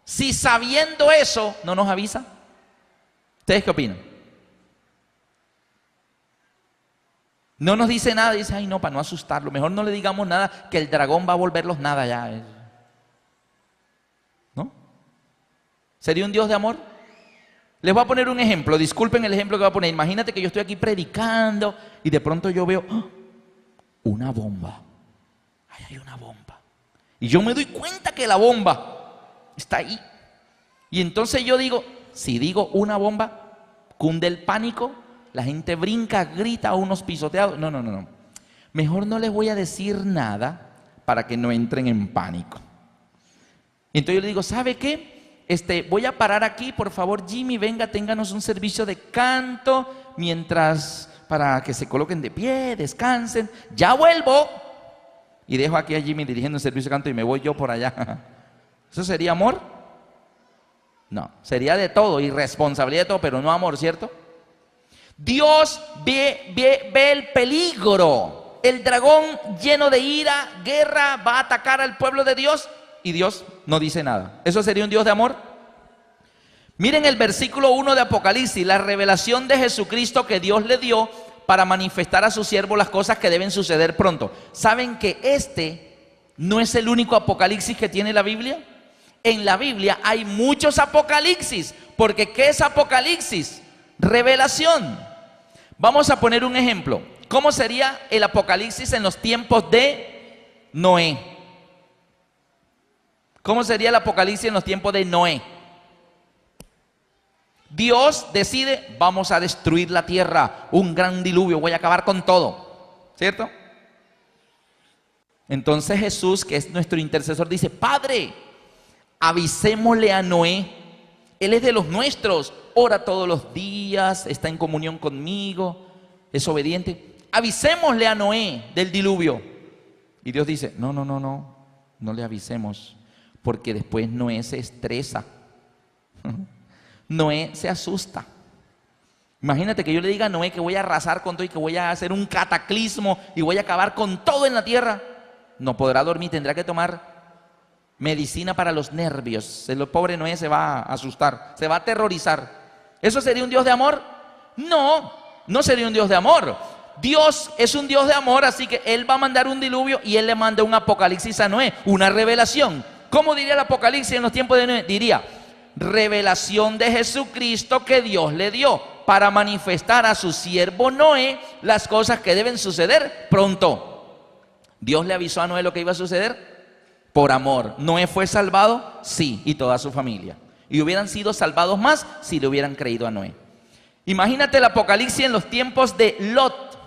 A: si sabiendo eso no nos avisa? ¿Ustedes qué opinan? No nos dice nada, dice, ay no, para no asustarlo, mejor no le digamos nada, que el dragón va a volverlos nada ya. ¿No? ¿Sería un Dios de amor? Les voy a poner un ejemplo, disculpen el ejemplo que voy a poner. Imagínate que yo estoy aquí predicando y de pronto yo veo una bomba. Ahí hay una bomba. Y yo me doy cuenta que la bomba está ahí. Y entonces yo digo, si digo una bomba, cunde el pánico, la gente brinca, grita a unos pisoteados. No. Mejor no les voy a decir nada para que no entren en pánico. Y entonces yo le digo, ¿sabe qué? Voy a parar aquí, por favor, Jimmy, venga, ténganos un servicio de canto mientras, para que se coloquen de pie, descansen, ya vuelvo. Y dejo aquí a Jimmy dirigiendo un servicio de canto y me voy yo por allá. ¿Eso sería amor? No, sería de todo, irresponsabilidad de todo, pero no amor, ¿cierto? Dios ve el peligro. El dragón lleno de ira, guerra, va a atacar al pueblo de Dios. Y Dios no dice nada. ¿Eso sería un Dios de amor? Miren el versículo 1 de Apocalipsis, la revelación de Jesucristo que Dios le dio para manifestar a su siervo las cosas que deben suceder pronto. ¿Saben que este no es el único Apocalipsis que tiene la Biblia? En la Biblia hay muchos Apocalipsis, porque ¿qué es Apocalipsis? Revelación. Vamos a poner un ejemplo. ¿Cómo sería el Apocalipsis en los tiempos de Noé? ¿Cómo sería el Apocalipsis en los tiempos de Noé? Dios decide, vamos a destruir la tierra, un gran diluvio, voy a acabar con todo, ¿cierto? Entonces Jesús, que es nuestro intercesor, dice, Padre, avisémosle a Noé, él es de los nuestros, ora todos los días, está en comunión conmigo, es obediente, avisémosle a Noé del diluvio. Y Dios dice, no le avisemos, porque después Noé se estresa. Noé se asusta. Imagínate que yo le diga a Noé que voy a arrasar con todo y que voy a hacer un cataclismo y voy a acabar con todo en la tierra. No podrá dormir, tendrá que tomar medicina para los nervios. El pobre Noé se va a asustar, se va a aterrorizar. ¿Eso sería un Dios de amor? No sería un Dios de amor. Dios es un Dios de amor, así que Él va a mandar un diluvio y Él le manda un Apocalipsis a Noé, una revelación. ¿Cómo diría el Apocalipsis en los tiempos de Noé? Diría, revelación de Jesucristo que Dios le dio para manifestar a su siervo Noé las cosas que deben suceder pronto. ¿Dios le avisó a Noé lo que iba a suceder? Por amor. ¿Noé fue salvado? Sí, y toda su familia. Y hubieran sido salvados más si le hubieran creído a Noé. Imagínate el Apocalipsis en los tiempos de Lot.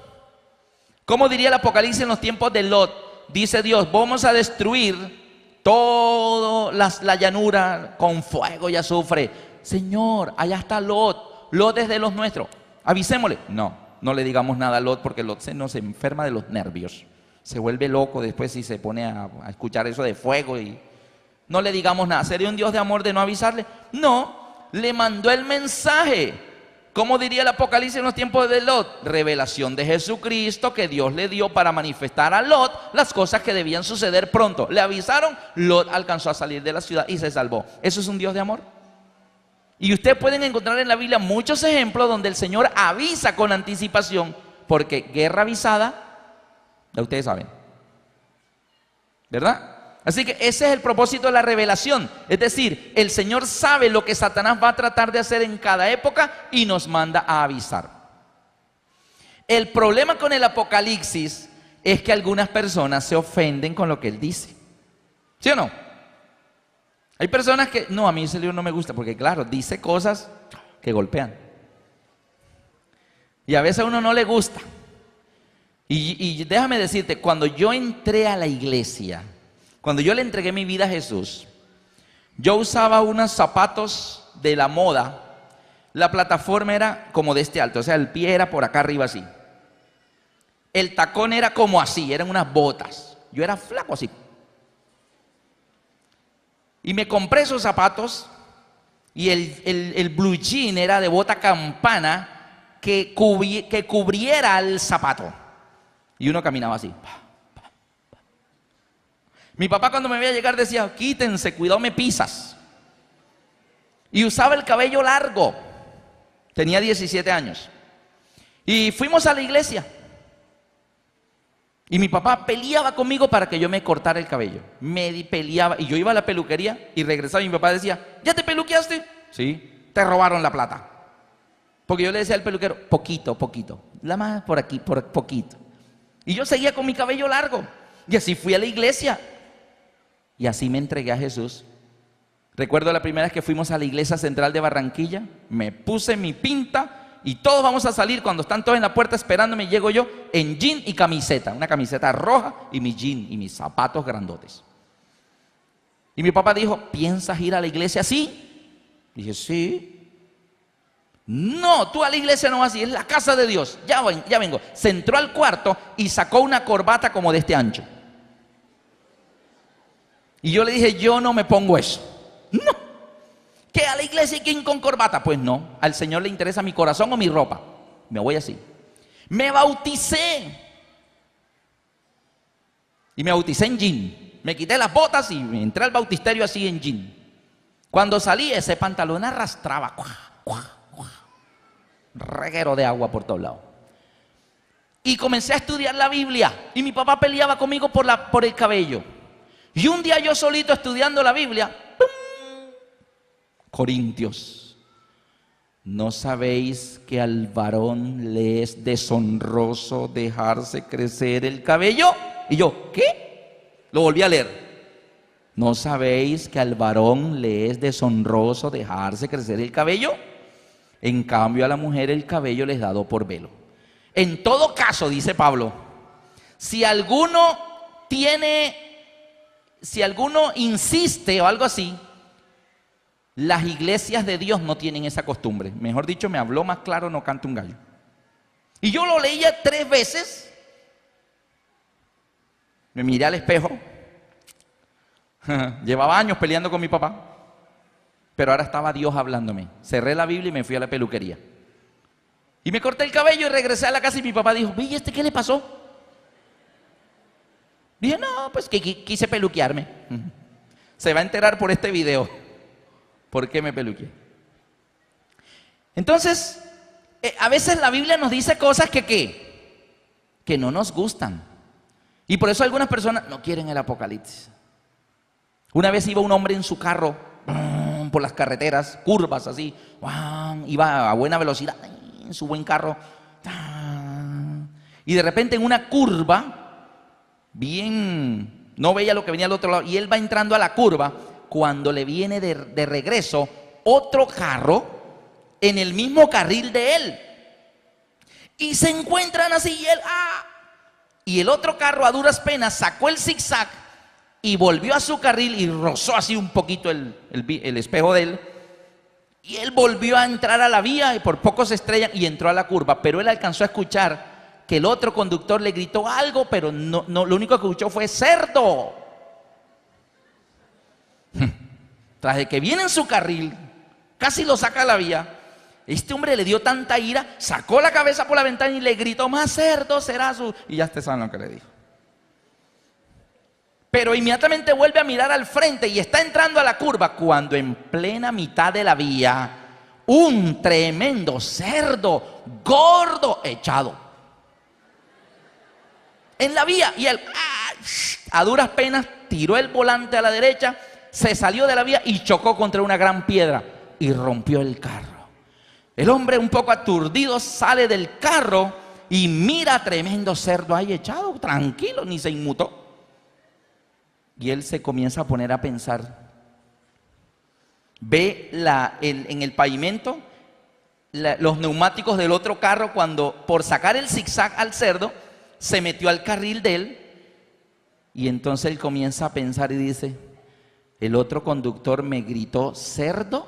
A: ¿Cómo diría el Apocalipsis en los tiempos de Lot? Dice Dios, vamos a destruir toda la llanura con fuego y azufre. Señor, allá está Lot. Lot es de los nuestros. Avisémosle. No le digamos nada a Lot porque Lot se enferma de los nervios. Se vuelve loco después si se pone a escuchar eso de fuego y no le digamos nada. ¿Sería un Dios de amor de no avisarle? No, le mandó el mensaje. ¿Cómo diría el Apocalipsis en los tiempos de Lot? Revelación de Jesucristo que Dios le dio para manifestar a Lot las cosas que debían suceder pronto. Le avisaron, Lot alcanzó a salir de la ciudad y se salvó. ¿Eso es un Dios de amor? Y ustedes pueden encontrar en la Biblia muchos ejemplos donde el Señor avisa con anticipación, porque guerra avisada, ya ustedes saben, ¿verdad? Así que ese es el propósito de la revelación. Es decir, el Señor sabe lo que Satanás va a tratar de hacer en cada época y nos manda a avisar. El problema con el Apocalipsis es que algunas personas se ofenden con lo que él dice. ¿Sí o no? Hay personas que, no, a mí ese libro no me gusta porque claro, dice cosas que golpean. Y a veces a uno no le gusta. Y déjame decirte, cuando yo entré a la iglesia, cuando yo le entregué mi vida a Jesús, yo usaba unos zapatos de la moda. La plataforma era como de este alto, o sea, el pie era por acá arriba así. El tacón era como así, eran unas botas. Yo era flaco así. Y me compré esos zapatos y el blue jean era de bota campana que cubriera el zapato. Y uno caminaba así. Mi papá cuando me veía llegar decía, quítense, cuidado me pisas. Y usaba el cabello largo. Tenía 17 años. Y fuimos a la iglesia. Y mi papá peleaba conmigo para que yo me cortara el cabello. Me peleaba. Y yo iba a la peluquería y regresaba y mi papá decía, ¿ya te peluqueaste? Sí. Te robaron la plata. Porque yo le decía al peluquero, poquito, poquito. La más por aquí, por poquito. Y yo seguía con mi cabello largo. Y así fui a la iglesia. Y así me entregué a Jesús. Recuerdo la primera vez que fuimos a la iglesia central de Barranquilla. Me puse mi pinta y todos vamos a salir. Cuando están todos en la puerta esperándome, llego yo en jean y camiseta. Una camiseta roja y mi jean y mis zapatos grandotes. Y mi papá dijo, ¿piensas ir a la iglesia así? Dije, sí. No, tú a la iglesia no vas así, es la casa de Dios. Ya vengo. Se entró al cuarto y sacó una corbata como de este ancho. Y yo le dije, yo no me pongo eso. No. ¿Qué a la iglesia y quién con corbata? Pues no. Al Señor le interesa mi corazón o mi ropa. Me voy así. Me bauticé. Y me bauticé en jean. Me quité las botas y entré al bautisterio así en jean. Cuando salí, ese pantalón arrastraba. Reguero de agua por todos lados. Y comencé a estudiar la Biblia. Y mi papá peleaba conmigo por el cabello. Y un día yo solito estudiando la Biblia, ¡pum! Corintios, ¿no sabéis que al varón le es deshonroso dejarse crecer el cabello? Y yo, ¿qué? Lo volví a leer. ¿No sabéis que al varón le es deshonroso dejarse crecer el cabello? En cambio a la mujer el cabello le es dado por velo. En todo caso, dice Pablo, si alguno insiste o algo así, las iglesias de Dios no tienen esa costumbre. Mejor dicho, me habló más claro, no canta un gallo. Y yo lo leía 3 veces. Me miré al espejo. Llevaba años peleando con mi papá. Pero ahora estaba Dios hablándome. Cerré la Biblia y me fui a la peluquería. Y me corté el cabello y regresé a la casa y mi papá dijo, ¿y qué le pasó? Dije, no, pues que quise peluquearme. Se va a enterar por este video por qué me peluqueé. Entonces, a veces la Biblia nos dice cosas que no nos gustan. Y por eso algunas personas no quieren el Apocalipsis. Una vez iba un hombre en su carro por las carreteras, curvas así, iba a buena velocidad en su buen carro. Y de repente en una curva, no veía lo que venía al otro lado, y él va entrando a la curva, cuando le viene de regreso otro carro en el mismo carril de él, y se encuentran así, y el otro carro a duras penas sacó el zigzag y volvió a su carril y rozó así un poquito el espejo de él, y él volvió a entrar a la vía y por poco se estrellan y entró a la curva, pero él alcanzó a escuchar que el otro conductor le gritó algo, pero no, lo único que escuchó fue cerdo. Tras de que viene en su carril, casi lo saca a la vía, Este hombre le dio tanta ira, sacó la cabeza por la ventana y le gritó, más cerdo será su... Y ya ustedes saben lo que le dijo. Pero inmediatamente vuelve a mirar al frente y está entrando a la curva cuando en plena mitad de la vía, un tremendo cerdo gordo echado en la vía. Y él, a duras penas, tiró el volante a la derecha, se salió de la vía y chocó contra una gran piedra y rompió el carro. El hombre, un poco aturdido, sale del carro y mira tremendo cerdo ahí echado, tranquilo, ni se inmutó. Y él se comienza a poner a pensar. Ve en el pavimento los neumáticos del otro carro cuando, por sacar el zigzag al cerdo, se metió al carril de él. Y entonces él comienza a pensar y dice, ¿el otro conductor me gritó cerdo?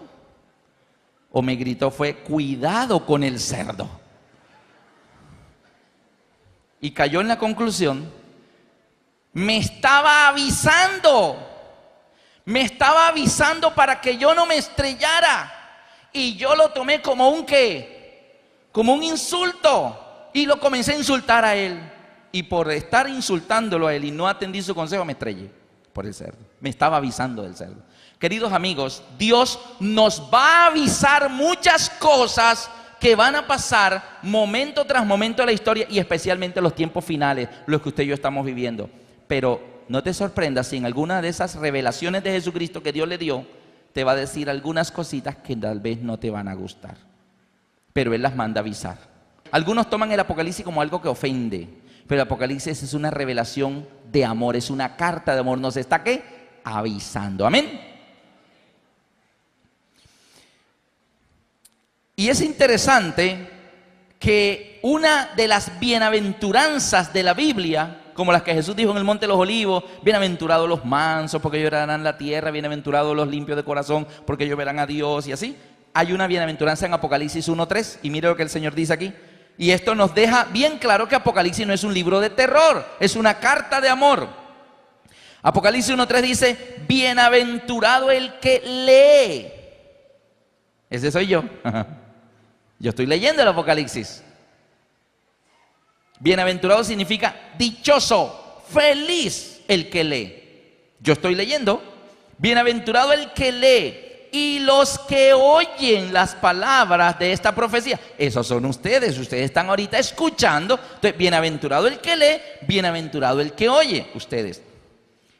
A: ¿O me gritó fue cuidado con el cerdo? Y cayó en la conclusión, me estaba avisando para que yo no me estrellara. Y yo lo tomé como un ¿qué? Como un insulto. Y lo comencé a insultar a él. Y por estar insultándolo a él y no atendí su consejo, me estrellé por el cerdo. Me estaba avisando del cerdo. Queridos amigos, Dios nos va a avisar muchas cosas que van a pasar momento tras momento de la historia y especialmente en los tiempos finales, los que usted y yo estamos viviendo. Pero no te sorprendas si en alguna de esas revelaciones de Jesucristo que Dios le dio, te va a decir algunas cositas que tal vez no te van a gustar. Pero Él las manda a avisar. Algunos toman el Apocalipsis como algo que ofende, pero el Apocalipsis es una revelación de amor, es una carta de amor. ¿Nos está qué? Avisando. Amén. Y es interesante que una de las bienaventuranzas de la Biblia, como las que Jesús dijo en el Monte de los Olivos, bienaventurados los mansos porque ellos heredarán la tierra, bienaventurados los limpios de corazón porque ellos verán a Dios y así. Hay una bienaventuranza en Apocalipsis 1:3 y mire lo que el Señor dice aquí. Y esto nos deja bien claro que Apocalipsis no es un libro de terror, es una carta de amor. Apocalipsis 1:3 dice, bienaventurado el que lee. Ese soy yo. Yo estoy leyendo el Apocalipsis. Bienaventurado significa dichoso, feliz el que lee. Yo estoy leyendo. Bienaventurado el que lee y los que oyen las palabras de esta profecía. Esos son ustedes están ahorita escuchando. Entonces, bienaventurado el que lee, bienaventurado el que oye, ustedes.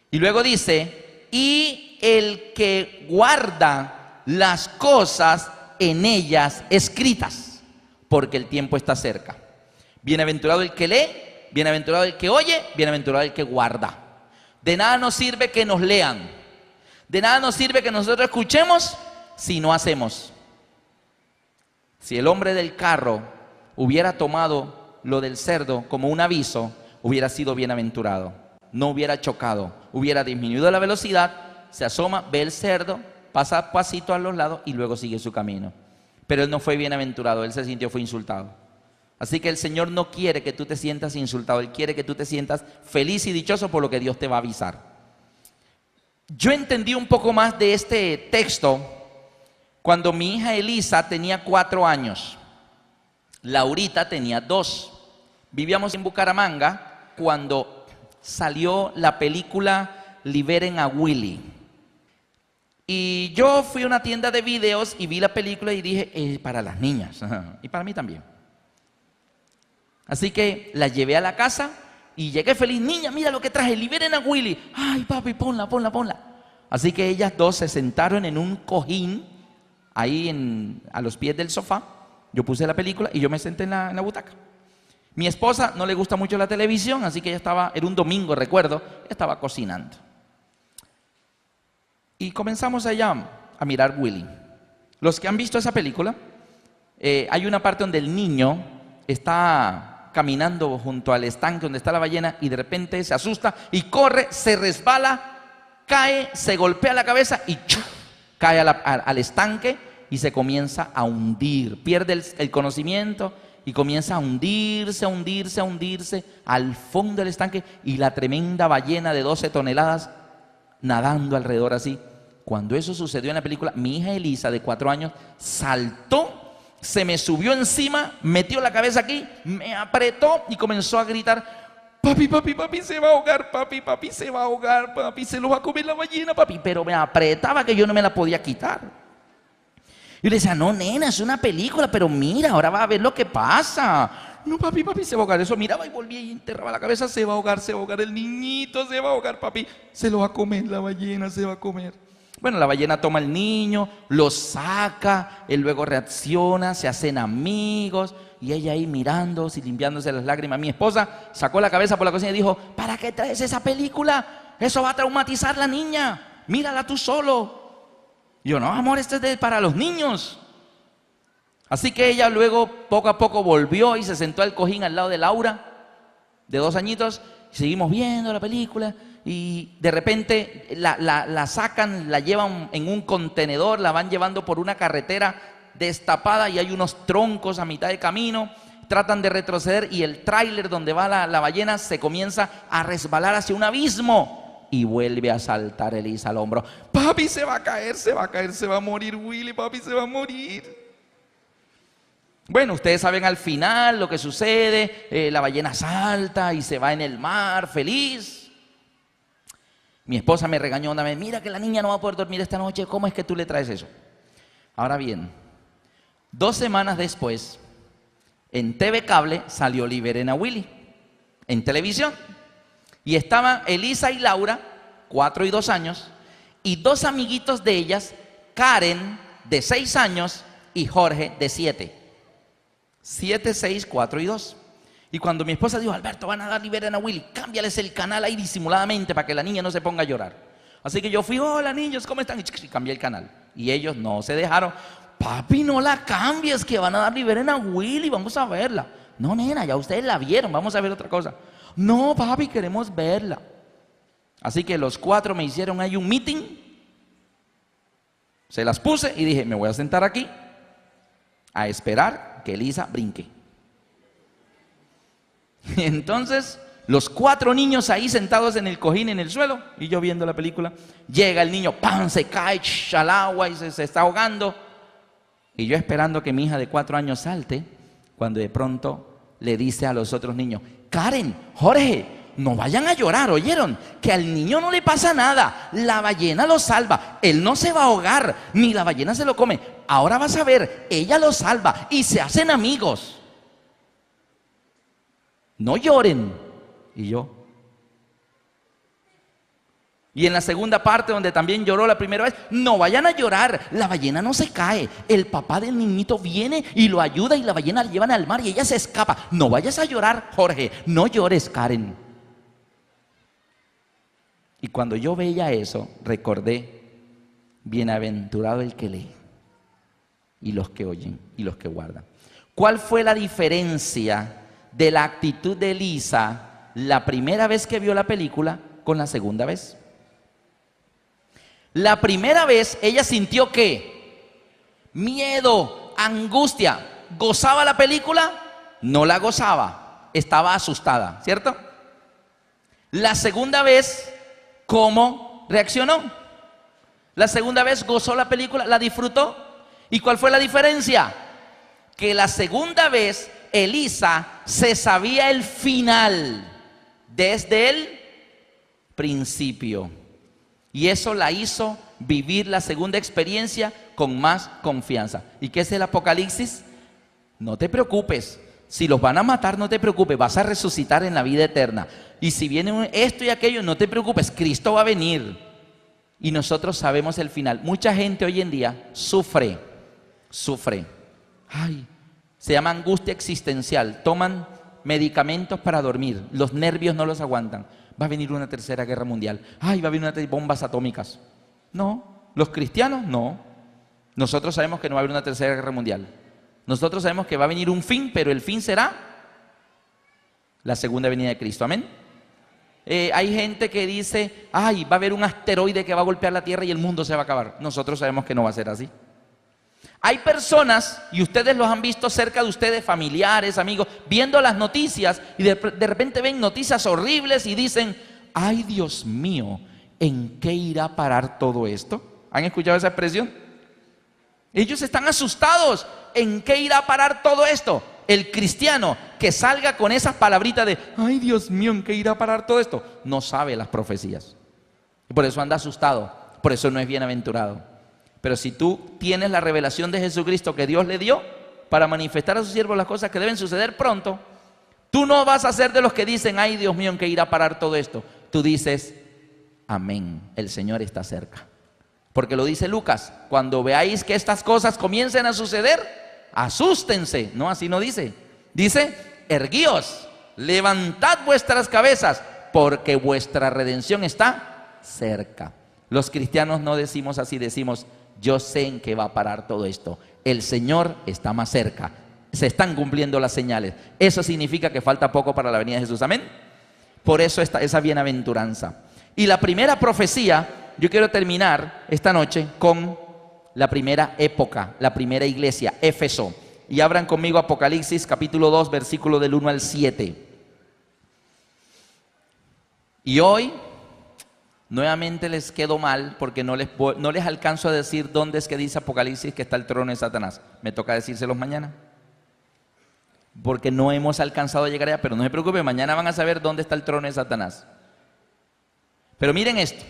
A: Y luego dice, y el que guarda las cosas en ellas escritas, porque el tiempo está cerca. Bienaventurado el que lee, bienaventurado el que oye, bienaventurado el que guarda. De nada nos sirve que nos lean, de nada nos sirve que nosotros escuchemos si no hacemos. Si el hombre del carro hubiera tomado lo del cerdo como un aviso, hubiera sido bienaventurado. No hubiera chocado, hubiera disminuido la velocidad, se asoma, ve el cerdo, pasa pasito a los lados y luego sigue su camino. Pero él no fue bienaventurado, él se sintió, fue insultado. Así que el Señor no quiere que tú te sientas insultado, Él quiere que tú te sientas feliz y dichoso por lo que Dios te va a avisar. Yo entendí un poco más de este texto cuando mi hija Elisa tenía 4 años. Laurita tenía 2. Vivíamos en Bucaramanga cuando salió la película Liberen a Willy. Y yo fui a una tienda de videos y vi la película y dije, para las niñas y para mí también. Así que la llevé a la casa y llegué feliz. Niña, mira lo que traje, liberen a Willy. Ay, papi, ponla. Así que ellas dos se sentaron en un cojín ahí a los pies del sofá. Yo puse la película y yo me senté en la butaca. Mi esposa no le gusta mucho la televisión, así que ella era un domingo, recuerdo, estaba cocinando. Y comenzamos allá a mirar Willy. Los que han visto esa película, hay una parte donde el niño está caminando junto al estanque donde está la ballena y de repente se asusta y corre, se resbala, cae, se golpea la cabeza y cae al estanque y se comienza a hundir, pierde el conocimiento y comienza a hundirse al fondo del estanque y la tremenda ballena de 12 toneladas nadando alrededor así. Cuando eso sucedió en la película, mi hija Elisa de 4 años saltó se me subió encima, metió la cabeza aquí, me apretó y comenzó a gritar: papi, papi, papi, se va a ahogar, papi, papi, se va a ahogar, papi, se lo va a comer la ballena, papi. Pero me apretaba que yo no me la podía quitar. Yo le decía: no, nena, es una película, pero mira, ahora va a ver lo que pasa. No, papi, papi, se va a ahogar. Eso miraba y volvía y enterraba la cabeza: se va a ahogar, el niñito se va a ahogar, papi, se lo va a comer la ballena, se va a comer. Bueno, la ballena toma al niño, lo saca, él luego reacciona, se hacen amigos, y ella ahí mirándose y limpiándose las lágrimas. Mi esposa sacó la cabeza por la cocina y dijo: ¿para qué traes esa película? Eso va a traumatizar a la niña, mírala tú solo. Y yo: no, amor, esto es para los niños. Así que ella luego poco a poco volvió y se sentó al cojín al lado de Laura, de 2 añitos, y seguimos viendo la película. Y de repente la sacan, la llevan en un contenedor, la van llevando por una carretera destapada y hay unos troncos a mitad de camino. Tratan de retroceder y el tráiler donde va la ballena se comienza a resbalar hacia un abismo y vuelve a saltar Elisa al hombro. Papi, se va a caer, se va a caer, se va a morir Willy, papi, se va a morir. Bueno, ustedes saben al final lo que sucede. La ballena salta y se va en el mar feliz. Mi esposa me regañó una vez: mira que la niña no va a poder dormir esta noche, ¿cómo es que tú le traes eso? Ahora bien, 2 semanas después, en TV Cable salió Liberen a Willy, en televisión. Y estaban Elisa y Laura, 4 y 2 años, y 2 amiguitos de ellas, Karen, de 6 años, y Jorge, de 7. 7, 6, 4 y 2. Y cuando mi esposa dijo: Alberto, van a dar Liberen a Willy, cámbiales el canal ahí disimuladamente para que la niña no se ponga a llorar. Así que yo fui: hola niños, ¿cómo están? Y cambié el canal. Y ellos no se dejaron. Papi, no la cambies, que van a dar Liberen a Willy, vamos a verla. No, nena, ya ustedes la vieron, vamos a ver otra cosa. No, papi, queremos verla. Así que los 4 me hicieron ahí un meeting. Se las puse y dije: me voy a sentar aquí a esperar que Elisa brinque. Entonces, los 4 niños ahí sentados en el cojín, en el suelo, y yo viendo la película. Llega el niño, ¡pam!, se cae al agua y se está ahogando. Y yo esperando que mi hija de 4 años salte, cuando de pronto le dice a los otros niños: Karen, Jorge, no vayan a llorar, ¿oyeron? Que al niño no le pasa nada, la ballena lo salva, él no se va a ahogar, ni la ballena se lo come. Ahora vas a ver, ella lo salva y se hacen amigos. No lloren. Y yo. Y en la segunda parte, donde también lloró la primera vez: no vayan a llorar, la ballena no se cae, el papá del niñito viene y lo ayuda y la ballena la llevan al mar y ella se escapa. No vayas a llorar, Jorge, no llores, Karen. Y cuando yo veía eso, recordé: bienaventurado el que lee, y los que oyen, y los que guardan. ¿Cuál fue la diferencia de la actitud de Elisa la primera vez que vio la película con la segunda vez? La primera vez ella sintió ¿qué? Miedo, angustia. ¿Gozaba la película? No la gozaba, estaba asustada, ¿cierto? La segunda vez, ¿cómo reaccionó? La segunda vez gozó la película, la disfrutó. ¿Y cuál fue la diferencia? Que la segunda vez Elisa se sabía el final desde el principio. Y eso la hizo vivir la segunda experiencia con más confianza. ¿Y qué es el Apocalipsis? No te preocupes. Si los van a matar, no te preocupes. Vas a resucitar en la vida eterna. Y si viene esto y aquello, no te preocupes. Cristo va a venir. Y nosotros sabemos el final. Mucha gente hoy en día sufre. Ay, se llama angustia existencial. Toman medicamentos para dormir. Los nervios no los aguantan. Va a venir una tercera guerra mundial. Ay, va a venir una bombas atómicas. No, los cristianos no. Nosotros sabemos que no va a haber una tercera guerra mundial. Nosotros sabemos que va a venir un fin, pero el fin será la segunda venida de Cristo. Amén. Hay gente que dice: ay, va a haber un asteroide que va a golpear la Tierra y el mundo se va a acabar. Nosotros sabemos que no va a ser así. Hay personas, y ustedes los han visto cerca de ustedes, familiares, amigos, viendo las noticias y de repente ven noticias horribles y dicen: ay, Dios mío, ¿en qué irá a parar todo esto? ¿Han escuchado esa expresión? Ellos están asustados. ¿En qué irá a parar todo esto? El cristiano que salga con esas palabritas de, ay Dios mío, ¿en qué irá a parar todo esto? No sabe las profecías. Y por eso anda asustado. Por eso no es bienaventurado. Pero si tú tienes la revelación de Jesucristo que Dios le dio para manifestar a sus siervos las cosas que deben suceder pronto, tú no vas a ser de los que dicen, ay Dios mío, ¿en qué irá a parar todo esto? Tú dices, amén, el Señor está cerca. Porque lo dice Lucas, cuando veáis que estas cosas comiencen a suceder, asústense. No, así no dice. Dice, erguíos, levantad vuestras cabezas, porque vuestra redención está cerca. Los cristianos no decimos así, decimos, yo sé en qué va a parar todo esto. El Señor está más cerca. Se están cumpliendo las señales. Eso significa que falta poco para la venida de Jesús. Amén. Por eso está esa bienaventuranza. Y la primera profecía, yo quiero terminar esta noche con la primera época, la primera iglesia, Éfeso. Y abran conmigo Apocalipsis capítulo 2, versículo del 1 al 7. Y hoy, nuevamente les quedo mal porque no les alcanzo a decir dónde es que dice Apocalipsis que está el trono de Satanás. Me toca decírselos mañana. Porque no hemos alcanzado a llegar allá, pero no se preocupen, mañana van a saber dónde está el trono de Satanás. Pero miren esto.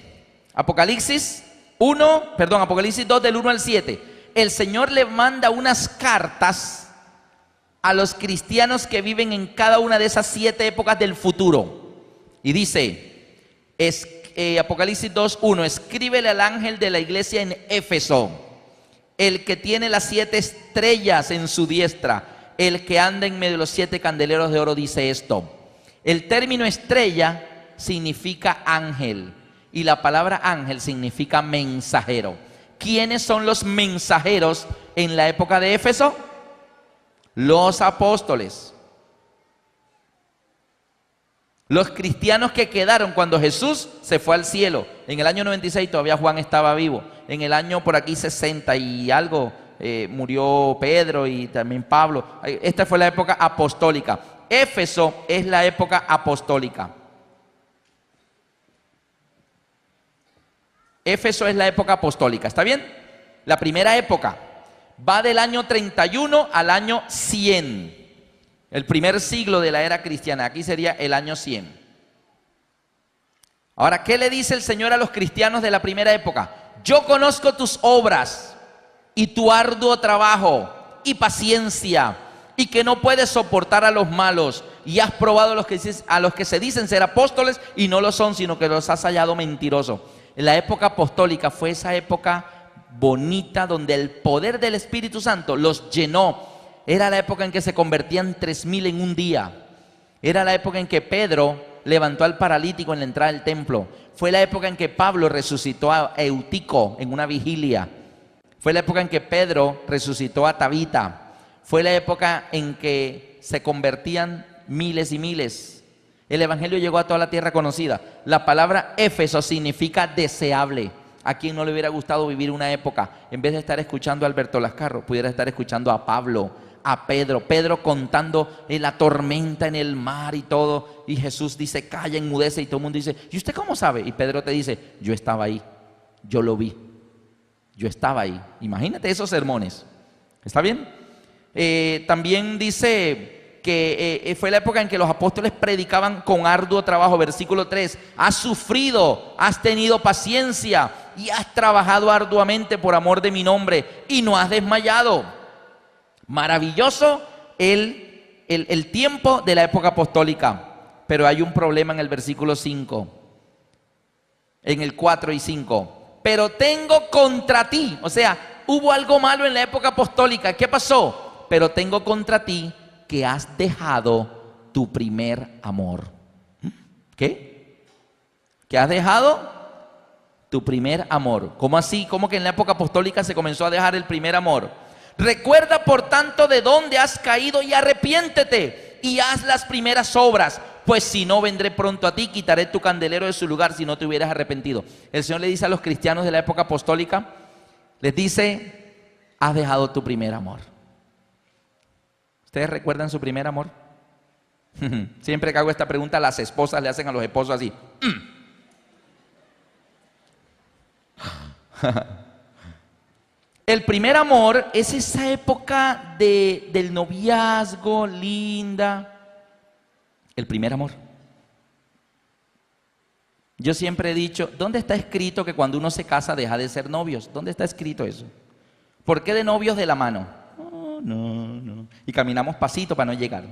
A: Apocalipsis 2 del 1 al 7. El Señor le manda unas cartas a los cristianos que viven en cada una de esas 7 épocas del futuro. Y dice, Apocalipsis 2:1, escríbele al ángel de la iglesia en Éfeso, el que tiene las 7 estrellas en su diestra, el que anda en medio de los 7 candeleros de oro, dice esto. El término estrella significa ángel. Y la palabra ángel significa mensajero. ¿Quiénes son los mensajeros en la época de Éfeso? Los apóstoles. Los cristianos que quedaron cuando Jesús se fue al cielo. En el año 96 todavía Juan estaba vivo. En el año por aquí 60 y algo murió Pedro y también Pablo. Esta fue la época apostólica. Éfeso es la época apostólica. Éfeso es la época apostólica, ¿está bien? La primera época va del año 31 al año 100. El primer siglo de la era cristiana, aquí sería el año 100. Ahora, ¿qué le dice el Señor a los cristianos de la primera época? Yo conozco tus obras y tu arduo trabajo y paciencia, y que no puedes soportar a los malos, y has probado a los que se dicen ser apóstoles y no lo son, sino que los has hallado mentirosos. La época apostólica fue esa época bonita donde el poder del Espíritu Santo los llenó. Era la época en que se convertían 3,000 en un día. Era la época en que Pedro levantó al paralítico en la entrada del templo. Fue la época en que Pablo resucitó a Eutico en una vigilia. Fue la época en que Pedro resucitó a Tabita. Fue la época en que se convertían miles y miles. El evangelio llegó a toda la tierra conocida. La palabra Éfeso significa deseable. ¿A quién no le hubiera gustado vivir una época? En vez de estar escuchando a Alberto Lascarro, pudiera estar escuchando a Pablo, a Pedro contando la tormenta en el mar y todo. Y Jesús dice, calla, enmudece. Y todo el mundo dice, ¿y usted cómo sabe? Y Pedro te dice, yo estaba ahí, yo lo vi, yo estaba ahí. Imagínate esos sermones. ¿Está bien? También dice que fue la época en que los apóstoles predicaban con arduo trabajo. Versículo 3, has sufrido, has tenido paciencia y has trabajado arduamente por amor de mi nombre y no has desmayado. Maravilloso el tiempo de la época apostólica, pero hay un problema en el versículo 5, en el 4 y 5. Pero tengo contra ti, o sea, hubo algo malo en la época apostólica. ¿Qué pasó? Pero tengo contra ti que has dejado tu primer amor. ¿Qué? ¿Que has dejado tu primer amor? ¿Cómo así? ¿Cómo que en la época apostólica se comenzó a dejar el primer amor? Recuerda por tanto de dónde has caído y arrepiéntete y haz las primeras obras, pues si no vendré pronto a ti, quitaré tu candelero de su lugar si no te hubieras arrepentido. El Señor le dice a los cristianos de la época apostólica, les dice, has dejado tu primer amor. ¿Ustedes recuerdan su primer amor? Siempre que hago esta pregunta, las esposas le hacen a los esposos así. El primer amor es esa época del noviazgo, linda. El primer amor. Yo siempre he dicho, ¿dónde está escrito que cuando uno se casa deja de ser novios? ¿Dónde está escrito eso? ¿Por qué de novios de la mano? No, no, no. Y caminamos pasito para no llegar.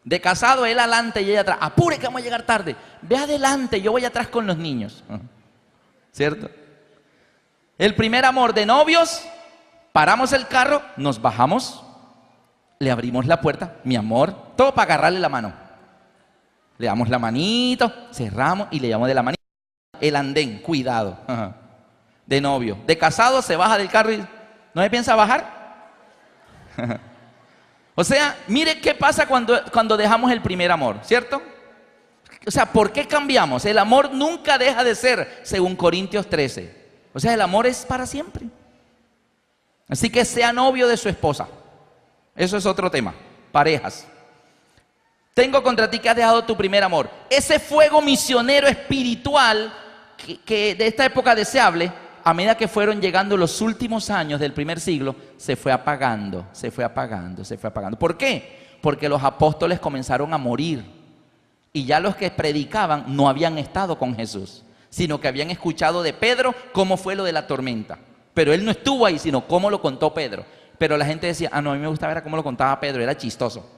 A: De casado, él adelante y ella atrás. Apure que vamos a llegar tarde. Ve adelante, yo voy atrás con los niños. ¿Cierto? El primer amor de novios, paramos el carro, nos bajamos, le abrimos la puerta, mi amor, todo para agarrarle la mano. Le damos la manito, cerramos y le llamamos de la manito. El andén, cuidado. De novio. De casado se baja del carro y ¿no se piensa bajar? O sea, mire qué pasa cuando dejamos el primer amor, ¿cierto? O sea, ¿por qué cambiamos? El amor nunca deja de ser, según Corintios 13. O sea, el amor es para siempre. Así que sea novio de su esposa. Eso es otro tema. Parejas. Tengo contra ti que has dejado tu primer amor. Ese fuego misionero espiritual que de esta época deseable, a medida que fueron llegando los últimos años del primer siglo, se fue apagando, se fue apagando, se fue apagando. ¿Por qué? Porque los apóstoles comenzaron a morir. Y ya los que predicaban no habían estado con Jesús, sino que habían escuchado de Pedro cómo fue lo de la tormenta. Pero él no estuvo ahí, sino cómo lo contó Pedro. Pero la gente decía, no, a mí me gustaba ver cómo lo contaba Pedro, era chistoso.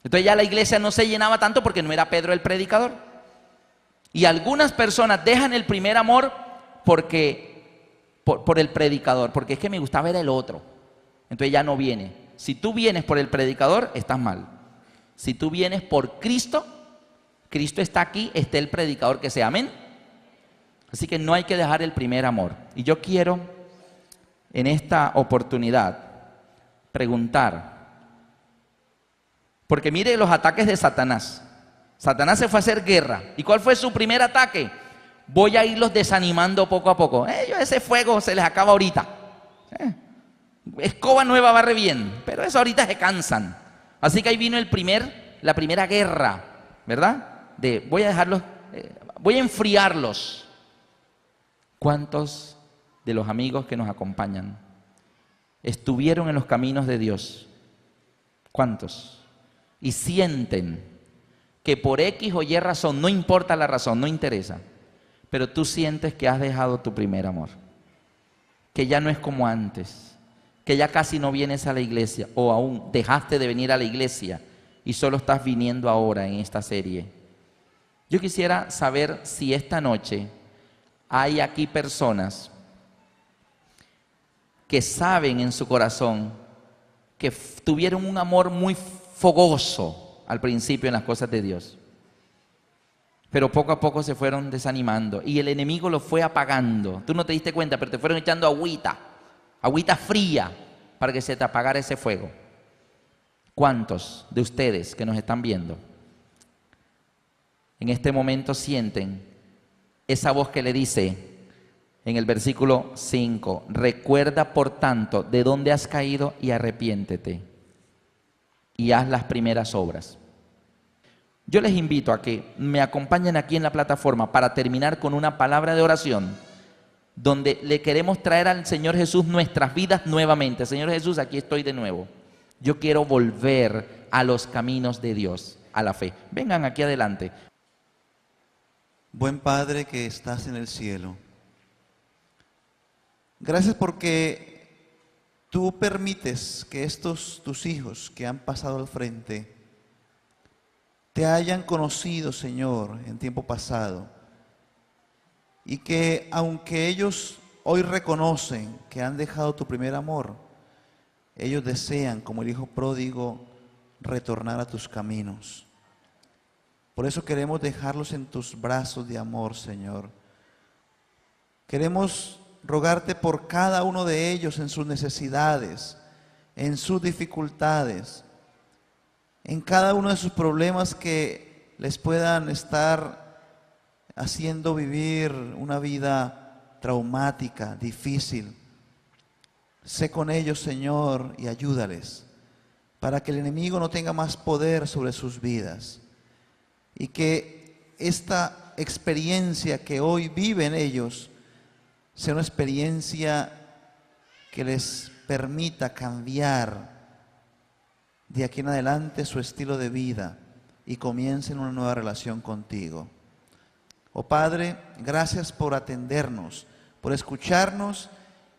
A: Entonces ya la iglesia no se llenaba tanto porque no era Pedro el predicador. Y algunas personas dejan el primer amor por el predicador, porque es que me gustaba ver el otro. Entonces ya no viene. Si tú vienes por el predicador, estás mal. Si tú vienes por Cristo, Cristo está aquí, está el predicador que sea, amén. Así que no hay que dejar el primer amor. Y yo quiero en esta oportunidad preguntar, porque mire los ataques de Satanás. Satanás se fue a hacer guerra. ¿Y cuál fue su primer ataque? Voy a irlos desanimando poco a poco. Ese fuego se les acaba ahorita. Escoba nueva barre bien, pero eso ahorita se cansan. Así que ahí vino la primera guerra, ¿verdad? Voy a dejarlos, voy a enfriarlos. ¿Cuántos de los amigos que nos acompañan estuvieron en los caminos de Dios? ¿Cuántos? Y sienten que por X o Y razón, no importa la razón, no interesa, pero tú sientes que has dejado tu primer amor, que ya no es como antes, que ya casi no vienes a la iglesia, o aún dejaste de venir a la iglesia y solo estás viniendo ahora en esta serie. Yo quisiera saber si esta noche hay aquí personas que saben en su corazón que tuvieron un amor muy fogoso al principio en las cosas de Dios, pero poco a poco se fueron desanimando y el enemigo lo fue apagando. Tú no te diste cuenta, pero te fueron echando agüita fría para que se te apagara ese fuego. ¿Cuántos de ustedes que nos están viendo en este momento sienten esa voz que le dice en el versículo 5, recuerda por tanto de dónde has caído y arrepiéntete y haz las primeras obras? Yo les invito a que me acompañen aquí en la plataforma para terminar con una palabra de oración donde le queremos traer al Señor Jesús nuestras vidas nuevamente. Señor Jesús, aquí estoy de nuevo. Yo quiero volver a los caminos de Dios, a la fe. Vengan aquí adelante.
B: Buen Padre que estás en el cielo, gracias porque tú permites que estos tus hijos que han pasado al frente te hayan conocido, Señor, en tiempo pasado, y que aunque ellos hoy reconocen que han dejado tu primer amor, ellos desean, como el hijo pródigo, retornar a tus caminos. Por eso queremos dejarlos en tus brazos de amor, Señor. Queremos rogarte por cada uno de ellos en sus necesidades, en sus dificultades, en cada uno de sus problemas que les puedan estar haciendo vivir una vida traumática, difícil. Sé con ellos, Señor, y ayúdales para que el enemigo no tenga más poder sobre sus vidas y que esta experiencia que hoy viven ellos sea una experiencia que les permita cambiar de aquí en adelante su estilo de vida y comiencen una nueva relación contigo. Oh Padre, gracias por atendernos, por escucharnos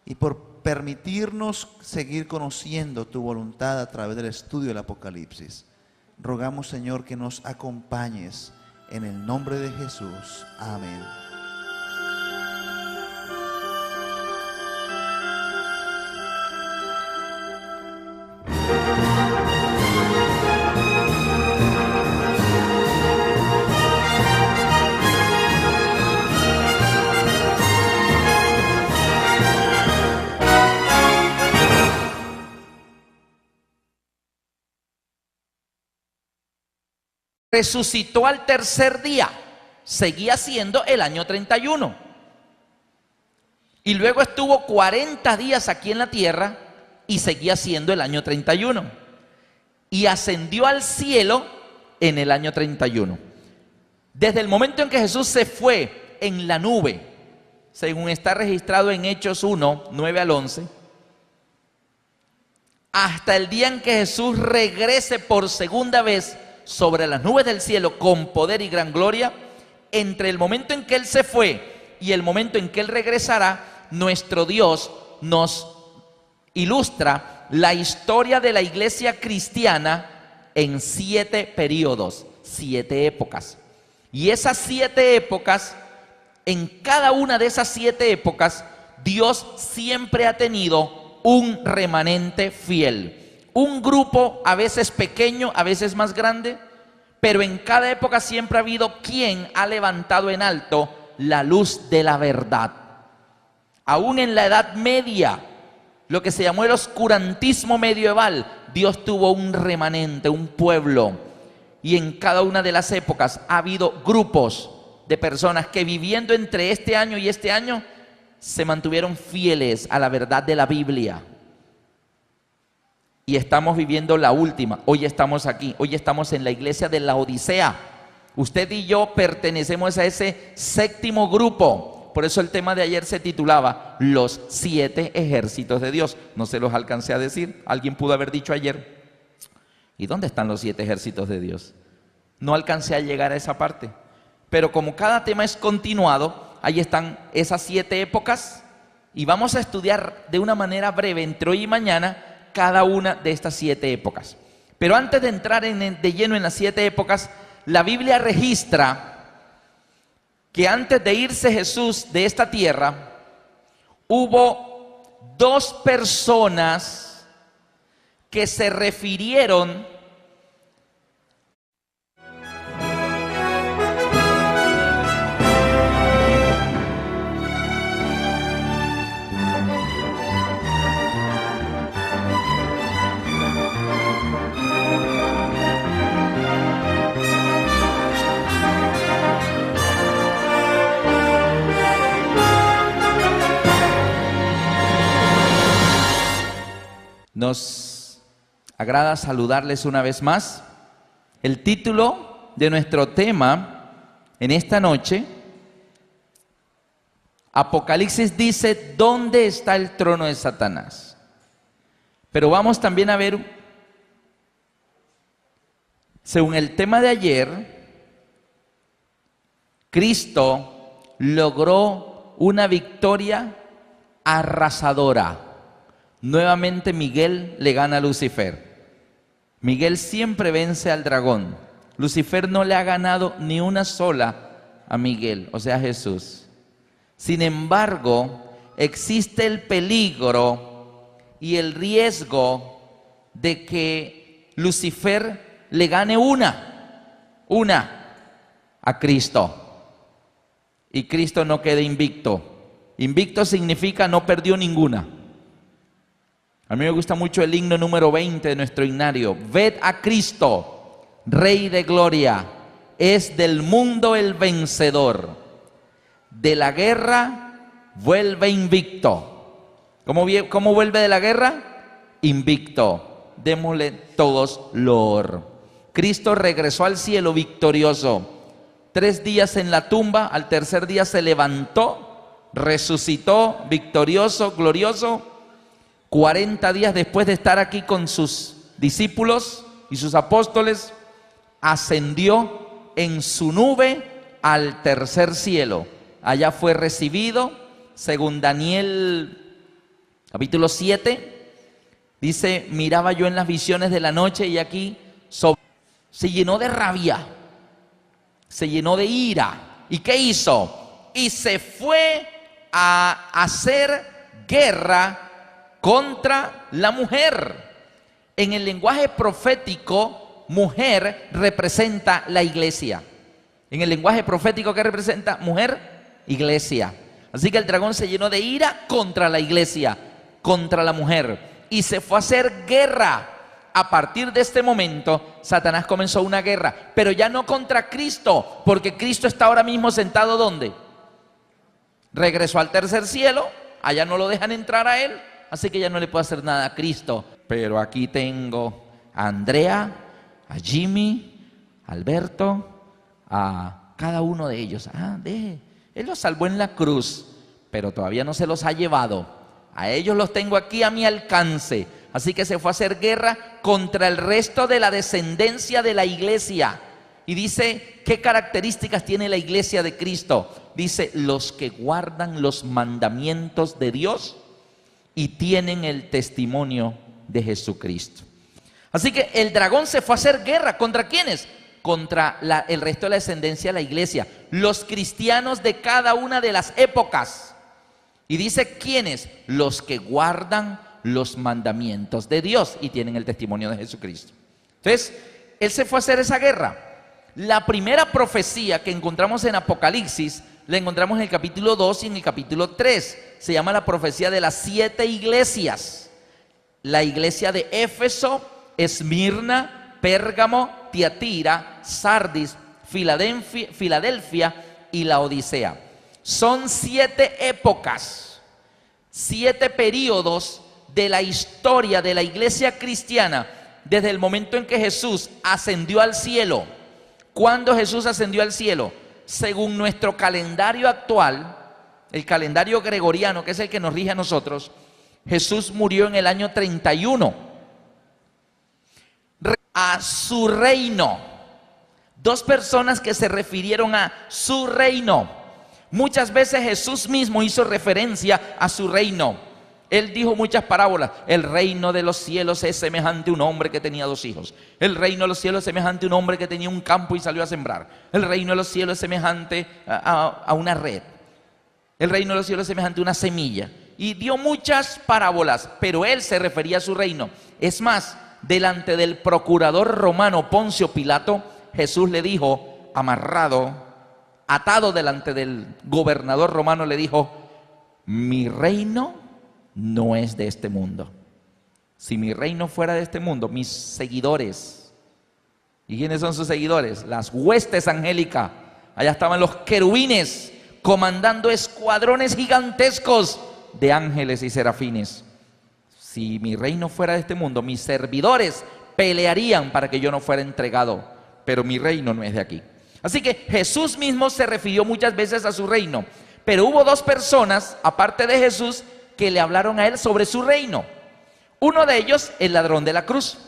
B: y por permitirnos seguir conociendo tu voluntad a través del estudio del Apocalipsis. Rogamos, Señor, que nos acompañes en el nombre de Jesús. Amén.
A: Resucitó al tercer día, seguía siendo el año 31. Y luego estuvo 40 días aquí en la tierra y seguía siendo el año 31. Y ascendió al cielo en el año 31. Desde el momento en que Jesús se fue en la nube, según está registrado en Hechos 1, 9 al 11, hasta el día en que Jesús regrese por segunda vez sobre las nubes del cielo con poder y gran gloria, entre el momento en que Él se fue y el momento en que Él regresará, nuestro Dios nos ilustra la historia de la iglesia cristiana en 7 periodos, 7 épocas. Y esas 7 épocas, en cada una de esas 7 épocas, Dios siempre ha tenido un remanente fiel. Un grupo a veces pequeño, a veces más grande, pero en cada época siempre ha habido quien ha levantado en alto la luz de la verdad. Aún en la Edad Media, lo que se llamó el oscurantismo medieval, Dios tuvo un remanente, un pueblo. Y en cada una de las épocas ha habido grupos de personas que viviendo entre este año y este año se mantuvieron fieles a la verdad de la Biblia. Y estamos viviendo la última. Hoy estamos aquí, hoy estamos en la iglesia de la Odisea. Usted y yo pertenecemos a ese 7º grupo. Por eso el tema de ayer se titulaba Los 7 ejércitos de Dios. No se los alcancé a decir. Alguien pudo haber dicho ayer, ¿y dónde están los 7 ejércitos de Dios? No alcancé a llegar a esa parte. Pero como cada tema es continuado, ahí están esas 7 épocas. Y vamos a estudiar de una manera breve entre hoy y mañana cada una de estas 7 épocas. Pero antes de entrar de lleno en las 7 épocas, la Biblia registra que antes de irse Jesús de esta tierra, hubo 2 personas que se refirieron Nos agrada saludarles una vez más. El título de nuestro tema en esta noche, Apocalipsis dice, ¿dónde está el trono de Satanás? Pero vamos también a ver, según el tema de ayer, Cristo logró una victoria arrasadora. Nuevamente Miguel le gana a Lucifer. Miguel siempre vence al dragón. Lucifer no le ha ganado ni una sola a Miguel, o sea, a Jesús. Sin embargo, existe el peligro y el riesgo de que Lucifer le gane una a Cristo. Y Cristo no quede invicto. Invicto significa no perdió ninguna. A mí me gusta mucho el himno número 20 de nuestro himnario. Ved a Cristo, Rey de gloria, es del mundo el vencedor. De la guerra vuelve invicto. ¿Cómo vuelve de la guerra? Invicto. Démosle todos loor. Cristo regresó al cielo victorioso. 3 días en la tumba, al tercer día se levantó resucitó victorioso, glorioso, 40 días después de estar aquí con sus discípulos y sus apóstoles, ascendió en su nube al tercer cielo. Allá fue recibido, según Daniel capítulo 7, dice, miraba yo en las visiones de la noche y aquí se llenó de rabia, se llenó de ira. ¿Y qué hizo? Y se fue a hacer guerra contra la mujer. En el lenguaje profético, mujer representa la iglesia. En el lenguaje profético, ¿qué representa? Mujer, iglesia. Así que el dragón se llenó de ira contra la iglesia, contra la mujer, y se fue a hacer guerra. A partir de este momento, Satanás comenzó una guerra, pero ya no contra Cristo, porque Cristo está ahora mismo sentado ¿dónde? Regresó al tercer cielo, allá no lo dejan entrar a él, así que ya no le puede hacer nada a Cristo. Pero aquí tengo a Andrea, a Jimmy, a Alberto, a cada uno de ellos. Él los salvó en la cruz, pero todavía no se los ha llevado. A ellos los tengo aquí a mi alcance. Así que se fue a hacer guerra contra el resto de la descendencia de la iglesia. Y dice, ¿qué características tiene la iglesia de Cristo? Dice, los que guardan los mandamientos de Dios y tienen el testimonio de Jesucristo. Así que el dragón se fue a hacer guerra. ¿Contra quiénes? Contra el resto de la descendencia de la iglesia, los cristianos de cada una de las épocas. Y dice, ¿quiénes? Los que guardan los mandamientos de Dios y tienen el testimonio de Jesucristo. Entonces, él se fue a hacer esa guerra. La primera profecía que encontramos en Apocalipsis, la encontramos en el capítulo 2 y en el capítulo 3. Se llama la profecía de las 7 iglesias. La iglesia de Éfeso, Esmirna, Pérgamo, Tiatira, Sardis, Filadelfia y la Odisea. Son 7 épocas, 7 períodos de la historia de la iglesia cristiana desde el momento en que Jesús ascendió al cielo. ¿Cuándo Jesús ascendió al cielo? Según nuestro calendario actual, el calendario gregoriano, que es el que nos rige a nosotros, Jesús murió en el año 31. A su reino. 2 personas que se refirieron a su reino. Muchas veces Jesús mismo hizo referencia a su reino. Él dijo muchas parábolas. El reino de los cielos es semejante a un hombre que tenía 2 hijos. El reino de los cielos es semejante a un hombre que tenía un campo y salió a sembrar. El reino de los cielos es semejante a una red. El reino de los cielos es semejante a una semilla. Y dio muchas parábolas, pero él se refería a su reino. Es más, delante del procurador romano Poncio Pilato, Jesús le dijo, atado delante del gobernador romano, le dijo, mi reino no es de este mundo. Si mi reino fuera de este mundo, mis seguidores, ¿y quiénes son sus seguidores? Las huestes angélicas. Allá estaban los querubines comandando escuadrones gigantescos de ángeles y serafines. Si mi reino fuera de este mundo, mis servidores pelearían para que yo no fuera entregado, pero mi reino no es de aquí. Así que Jesús mismo se refirió muchas veces a su reino, pero hubo 2 personas, aparte de Jesús, que le hablaron a él sobre su reino. Uno de ellos, el ladrón de la cruz.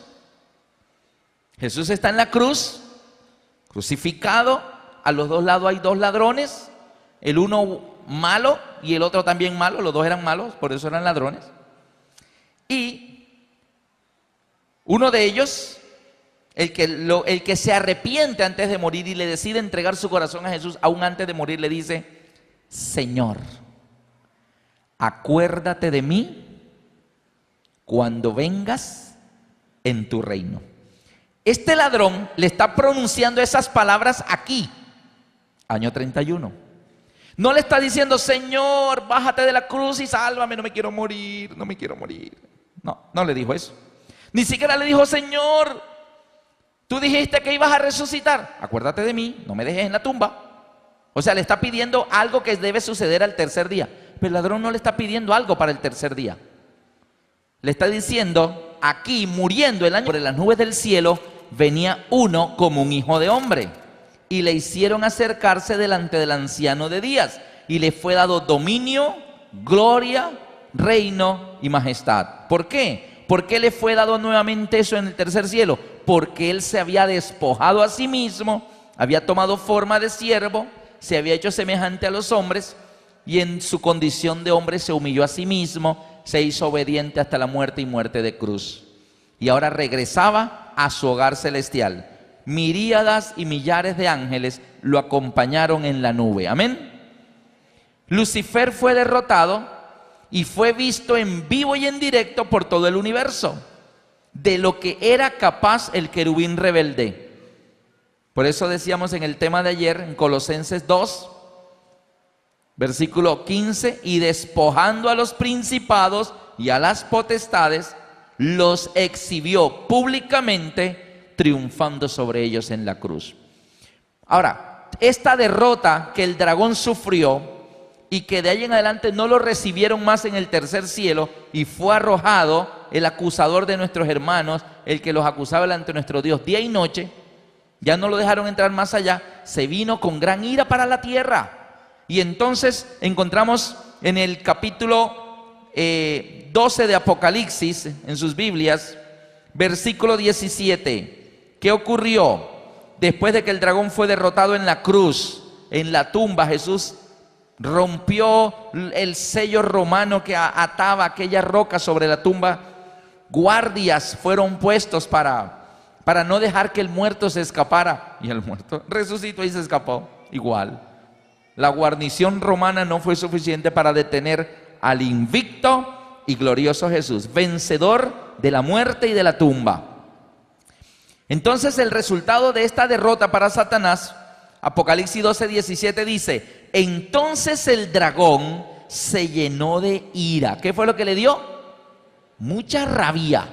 A: Jesús está en la cruz, crucificado, a los 2 lados hay 2 ladrones, el uno malo y el otro también malo, los 2 eran malos, por eso eran ladrones. Y uno de ellos, el que se arrepiente antes de morir y le decide entregar su corazón a Jesús, aún antes de morir le dice, Señor, acuérdate de mí cuando vengas en tu reino. Este ladrón le está pronunciando esas palabras aquí, año 31. No le está diciendo, Señor, bájate de la cruz y sálvame, no me quiero morir, no me quiero morir. No le dijo eso. Ni siquiera le dijo, Señor, tú dijiste que ibas a resucitar, acuérdate de mí, no me dejes en la tumba. O sea, le está pidiendo algo que debe suceder al tercer día. Pero el ladrón no le está pidiendo algo para el tercer día. Le está diciendo, aquí muriendo el año, por las nubes del cielo, venía uno como un hijo de hombre. Y le hicieron acercarse delante del anciano de días. y le fue dado dominio, gloria, reino y majestad. ¿Por qué? ¿Por qué le fue dado nuevamente eso en el tercer cielo? Porque él se había despojado a sí mismo, había tomado forma de siervo, se había hecho semejante a los hombres y en su condición de hombre se humilló a sí mismo, se hizo obediente hasta la muerte y muerte de cruz. Y ahora regresaba a su hogar celestial. Miríadas y millares de ángeles lo acompañaron en la nube. Amén. Lucifer fue derrotado y fue visto en vivo y en directo por todo el universo, de lo que era capaz el querubín rebelde. Por eso decíamos en el tema de ayer, en Colosenses 2, versículo 15, y despojando a los principados y a las potestades, los exhibió públicamente, triunfando sobre ellos en la cruz. Ahora, esta derrota que el dragón sufrió y que de ahí en adelante no lo recibieron más en el tercer cielo y fue arrojado el acusador de nuestros hermanos, el que los acusaba delante de nuestro Dios día y noche, ya no lo dejaron entrar más allá, se vino con gran ira para la tierra. Y entonces encontramos en el capítulo 12 de Apocalipsis, en sus Biblias, versículo 17. ¿Qué ocurrió? Después de que el dragón fue derrotado en la cruz, en la tumba, Jesús rompió el sello romano que ataba aquella roca sobre la tumba. Guardias fueron puestos para no dejar que el muerto se escapara. Y el muerto resucitó y se escapó igual. La guarnición romana no fue suficiente para detener al invicto y glorioso Jesús, vencedor de la muerte y de la tumba. Entonces el resultado de esta derrota para Satanás, Apocalipsis 12:17 dice: entonces el dragón se llenó de ira. ¿Qué fue lo que le dio? Mucha rabia.